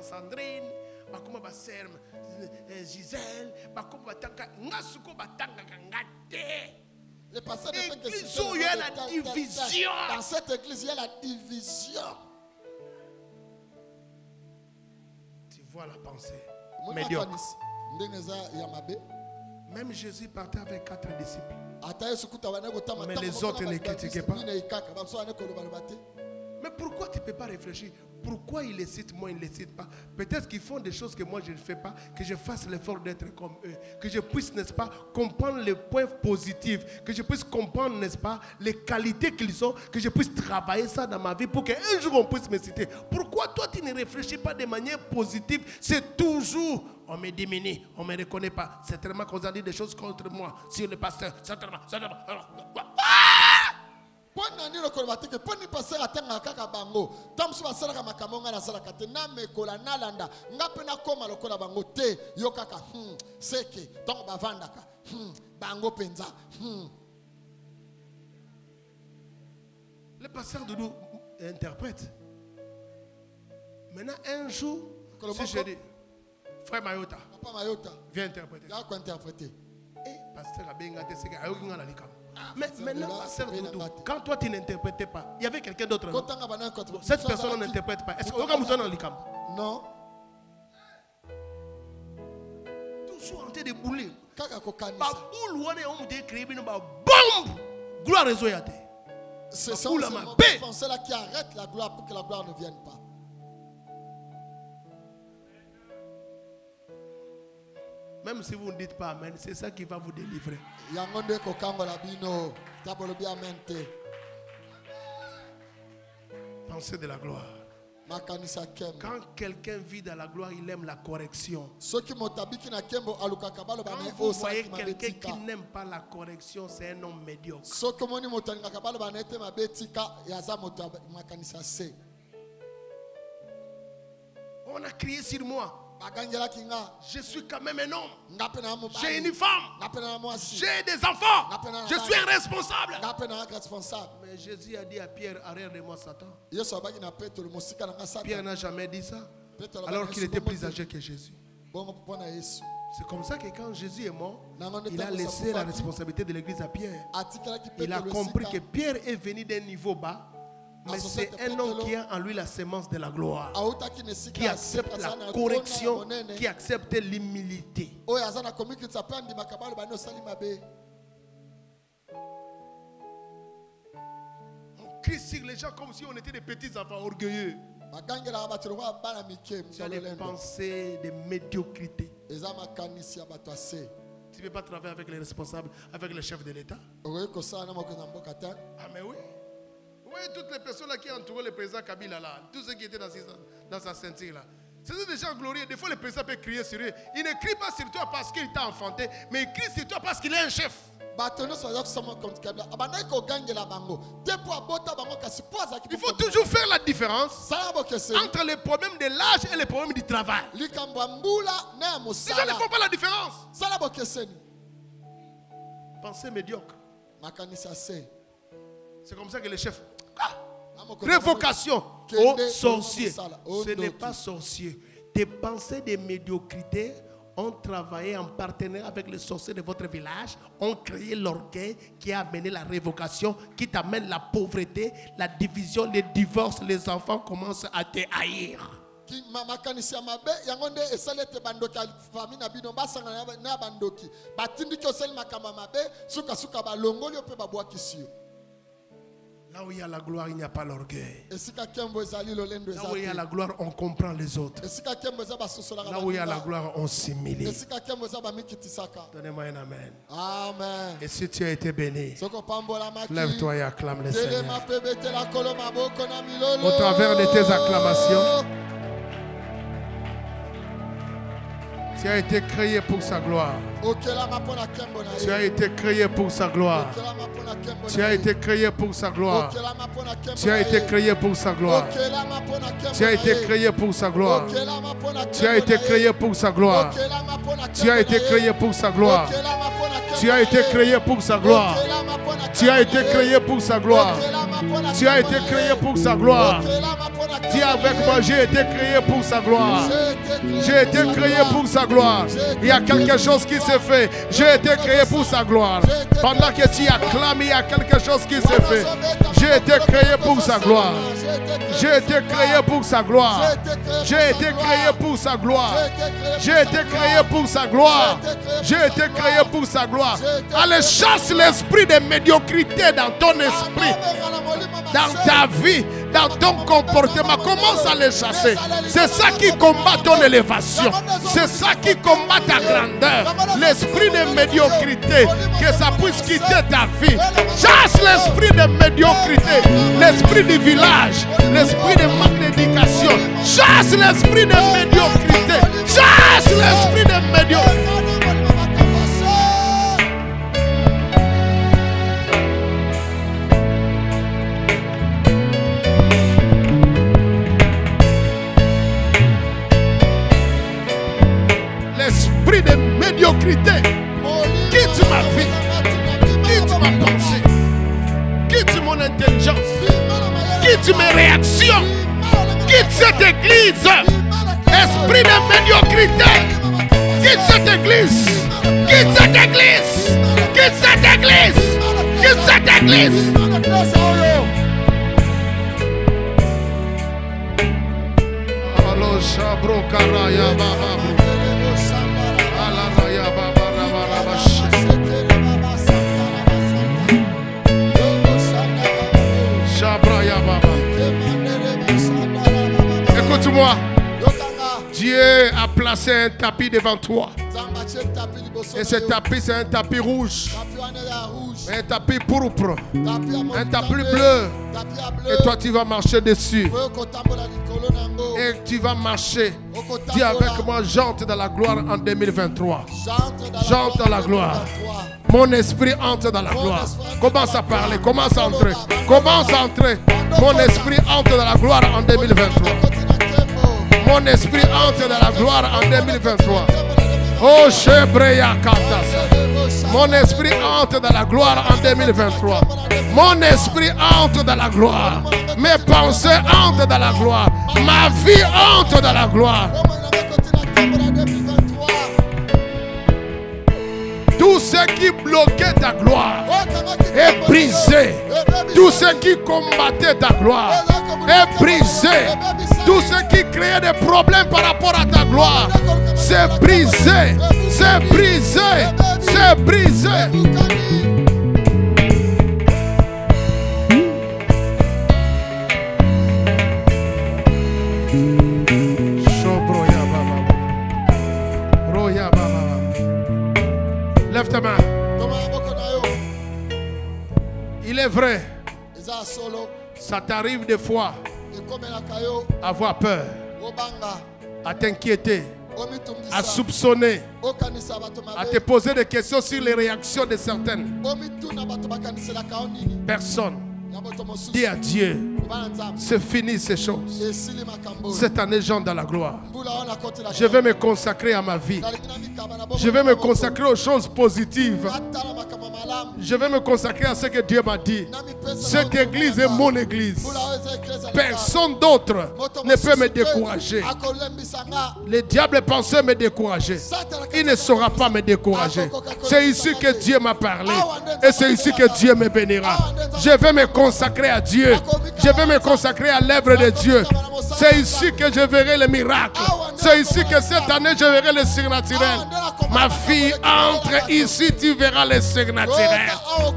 Sandrine, sœur Gisèle, l'église où il y a la division. Dans cette église, il y a la division. Tu vois la pensée médiocre. Même Jésus partait avec 4 disciples. Mais les autres ne critiquaient pas. Mais pourquoi tu ne peux pas réfléchir? Pourquoi ils les citent, moi ils ne les citent pas? Peut-être qu'ils font des choses que moi je ne fais pas, que je fasse l'effort d'être comme eux, que je puisse, n'est-ce pas, comprendre les points positifs, que je puisse comprendre, n'est-ce pas, les qualités qu'ils ont, que je puisse travailler ça dans ma vie pour qu'un jour on puisse me citer. Pourquoi toi tu ne réfléchis pas de manière positive? C'est toujours, on me diminue, on ne me reconnaît pas. C'est tellement qu'on a dit des choses contre moi, sur le pasteur, certainement. Le pasteur Doudou interprète. Maintenant un jour, si je dis frère Mayota, viens interpréter. Et pasteur Abenga te sega ayoki ngala likam. Mais maintenant, pasteur Doudou, quand toi tu n'interprétais pas, il y avait quelqu'un d'autre. Cette personne n'interprète pas. Est-ce que vous dans l'ikam? Non. Tout toujours en train de bouler. Kaka kokanisa. Ba boule wana on te créer bino ba bombe. Gloire réseau ya te. Ce Ba sont boule ces ma mauvaises bé. pensées là qui arrêtent la gloire pour que la gloire ne vienne pas. Même si vous ne dites pas amen, c'est ça qui va vous délivrer. Yangonde kokango la bino. Tabolo bi amen te. Pensez de la gloire. Makanisa kembo. Quand quelqu'un vit dans la gloire, il aime la correction. Soki motabiki na kembo alukaka balo Quand bana vous osa voyez ki quelqu'un mabetika. qui n'aime pas la correction, c'est un homme médiocre. Soki moni motalingaka balo bana ete mabetika yaza moto makanisa se. On a crié sur moi. Bagangela kinga. Je suis quand même un homme. Ngape na mo. J'ai une femme. Ngape na mwasi. J'ai des enfants. Je suis un responsable. Ngape na responsable. Mais Jésus a dit à Pierre, arrière de moi Satan. Yesu abaki na Petro mosika na Satan. Pierre n'a jamais dit ça. Petro Alors qu'il était plus âgé que Jésus. Bongo pona Yesu. C'est comme ça que quand Jésus est mort, il a laissé la responsabilité de l'église à Pierre. Il a compris que Pierre est venu d'un niveau bas, mais c'est un homme qui a en lui la sémence de la gloire, qui accepte la correction, qui accepte l'humilité. On crie sur les gens comme si on était des petits enfants orgueilleux. Tu as des pensées de médiocrité. Tu ne peux pas travailler avec les responsables, avec le chef de l'État. Ah mais oui. Vous voyez toutes les personnes là qui entouraient le président Kabila là, tous ceux qui étaient dans sa ceinture là. C'est des gens glorieux. Des fois le président peut crier sur eux. Il ne crie pas sur toi parce qu'il t'a enfanté, mais il crie sur toi parce qu'il est un chef. Il faut toujours faire la différence entre les problèmes de l'âge et les problèmes du travail. Les gens ne font pas la différence. Pensez médiocre. C'est comme ça que les chefs. Révocation aux sorciers. Ce n'est pas sorcier. Des pensées de médiocrité ont travaillé en partenariat avec les sorciers de votre village, ont créé l'orgueil qui a amené la révocation, qui t'amène la pauvreté, la division, les divorces, les enfants commencent à te haïr. Là où il y a la gloire, il n'y a pas l'orgueil. Là où il y a la gloire, on comprend les autres. Là où il y a la gloire, on s'humilie. Donnez-moi un amen. Amen. Et si tu as été béni, lève-toi et acclame le Seigneur. Au travers de tes acclamations, tu as été créé pour sa gloire. Tu as été créé pour sa gloire. Tu as été créé pour sa gloire. Tu as été créé pour sa gloire. Tu as été créé pour sa gloire. Tu as été créé pour sa gloire. Tu as été créé pour sa gloire. Tu as été créé pour sa gloire. Tu as été créé pour sa gloire. Tu as été créé pour sa gloire. Dis avec moi, j'ai été créé pour sa gloire. J'ai été créé pour sa gloire. Il y a quelque chose qui s'est fait. J'ai été créé pour sa gloire. Pendant que tu acclames, il y a quelque chose qui s'est fait. J'ai été créé pour sa gloire. J'ai été créé pour sa gloire. J'ai été créé pour sa gloire. J'ai été créé pour sa gloire. J'ai été créé pour sa gloire. Allez, chasse l'esprit de médiocrité dans ton esprit, dans ta vie, dans ton comportement. Commence à les chasser. C'est ça qui combat ton élévation. C'est ça qui combat ta grandeur. L'esprit de médiocrité, que ça puisse quitter ta vie. Chasse l'esprit de médiocrité, l'esprit du village, l'esprit de manque d'éducation. Chasse l'esprit de médiocrité. Chasse l'esprit de médiocrité. L'esprit de médiocrité, quitte ma vie, quitte ma pensée, quitte mon intelligence, quitte mes réactions, quitte cette église. Esprit de médiocrité, quitte cette église, quitte cette église, quitte cette église, quitte cette église. Allo Shabro Karaya Baba. placé un tapis devant toi. Et ce tapis, c'est un tapis rouge. Un tapis pourpre. Un tapis bleu. Et toi, tu vas marcher dessus. Et tu vas marcher. Dis avec moi, j'entre dans la gloire en 2023. J'entre dans la gloire. Mon esprit entre dans la gloire. Commence à parler, commence à entrer. Commence à entrer. Mon esprit entre dans la gloire en 2023. Mon esprit entre dans la gloire en 2023. Oh, Chebreya Katas. Mon esprit entre dans la gloire en 2023. Mon esprit entre dans la gloire. Mes pensées entrent dans la gloire. Ma vie entre dans la gloire. Tout ce qui bloquait ta gloire est brisé. Tout ce qui combattait ta gloire est brisé. Tout ce qui créait des problèmes par rapport à ta gloire, c'est brisé. C'est brisé. C'est brisé. Lève ta main. Il est vrai, ça t'arrive des fois à avoir peur, à t'inquiéter, à soupçonner, à te poser des questions sur les réactions de certaines personnes. Dis à Dieu, c'est fini ces choses. Cette année, j'entre dans la gloire. Je vais me consacrer à ma vie. Je vais me consacrer aux choses positives. Je vais me consacrer à ce que Dieu m'a dit. Cette église est mon église. Personne d'autre ne peut me décourager. Le diable pensait me décourager. Il ne saura pas me décourager. C'est ici que Dieu m'a parlé. Et c'est ici que Dieu me bénira. Je vais me consacrer à Dieu. Je vais me consacrer à l'œuvre de Dieu. C'est ici que je verrai les miracles. C'est ici que cette année je verrai le surnaturel. Ma fille, entre ici, tu verras le surnaturel.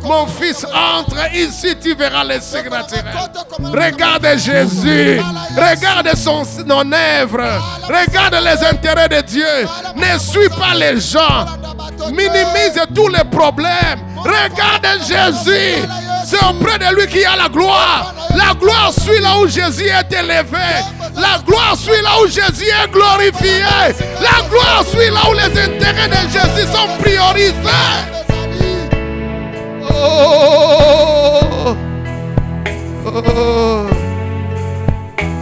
Mon fils, entre ici, tu verras le surnaturel. Regarde Jésus. Regarde son œuvre. Regarde les intérêts de Dieu. Ne suis pas les gens. Minimise tous les problèmes. Regarde Jésus. C'est auprès de lui qu'il y a la gloire. La gloire suit là où Jésus est élevé. La gloire suit là où Jésus est glorifié. La gloire suit là où les intérêts de Jésus sont priorisés. Oh, oh, oh,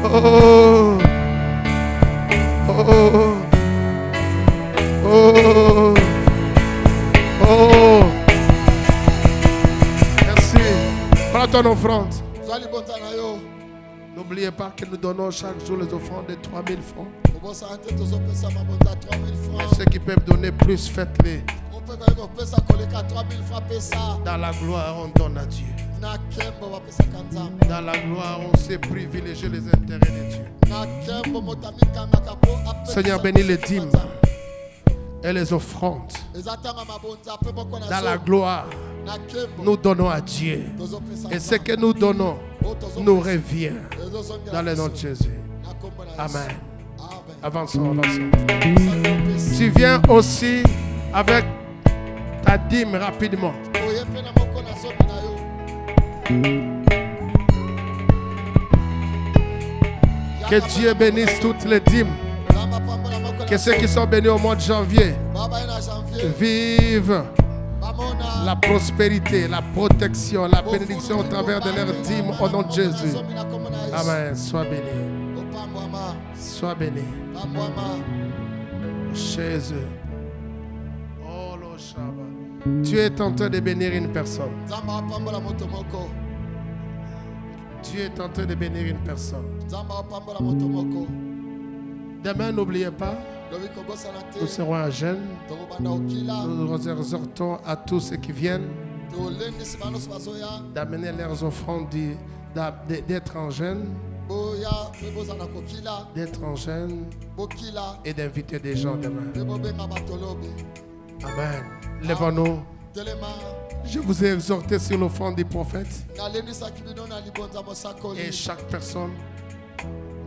oh, oh, oh. Merci. Prends ton offrande. N'oubliez pas que nous donnons chaque jour les offrandes de 3000 francs. Et ceux qui peuvent donner plus, faites-les. Dans la gloire, on donne à Dieu. Dans la gloire, on sait privilégier les intérêts de Dieu. Seigneur, bénis les dîmes et les offrandes. Dans la gloire, nous donnons à Dieu. Et ce que nous donnons nous revient. Dans le nom de Jésus. Amen. Avançons, avançons. Tu viens aussi avec ta dîme rapidement. Que Dieu bénisse toutes les dîmes. Que ceux qui sont bénis au mois de janvier vivent la prospérité, la protection, la bénédiction au travers de leurs dîmes au nom de Jésus. Amen. Sois béni. Sois béni. Jésus. Oh, le Shabbat. Tu es en train de bénir une personne. Tu es en train de bénir une personne. Demain, n'oubliez pas, nous serons à jeûne. Nous exhortons à tous ceux qui viennent d'amener leurs offrandes, d'être en jeûne, et d'inviter des gens demain. Amen. Lèvons-nous. Je vous ai exhorté sur l'offrande du prophète. Et chaque personne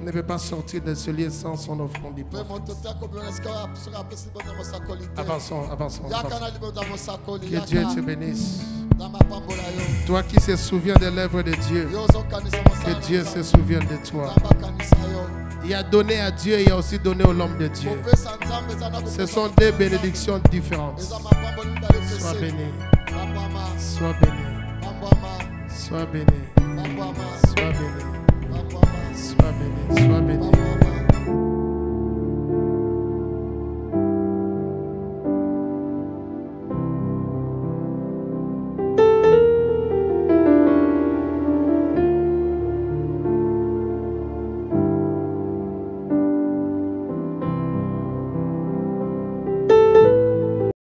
ne peut pas sortir de ce lieu sans son offrande Mpe d'hypocrite. moto te akobima esika soki apesi libongo ya mosakoli te. Avançons, avançons, Yaka avançons. na libongo ya mosakoli. Que Dieu Yaka te bénisse. na mapambola yo. Toi qui se souviens des lèvres de Dieu, Yo ozokanisa mosala que na Dieu Nzambe. se souvienne de toi. Nzambe akanisa yo. Il a donné à Dieu, il a aussi donné au l'homme de Dieu. Kopesa Nzambe eza na Ce kopesa sont moto deux ya Nzambe. bénédictions différentes. Eza mapamboli mibale Sois ekeseni. béni, Pambwama, sois béni, pambwama, sois béni, pambwama, sois béni, pambwama. sois béni, sois béni.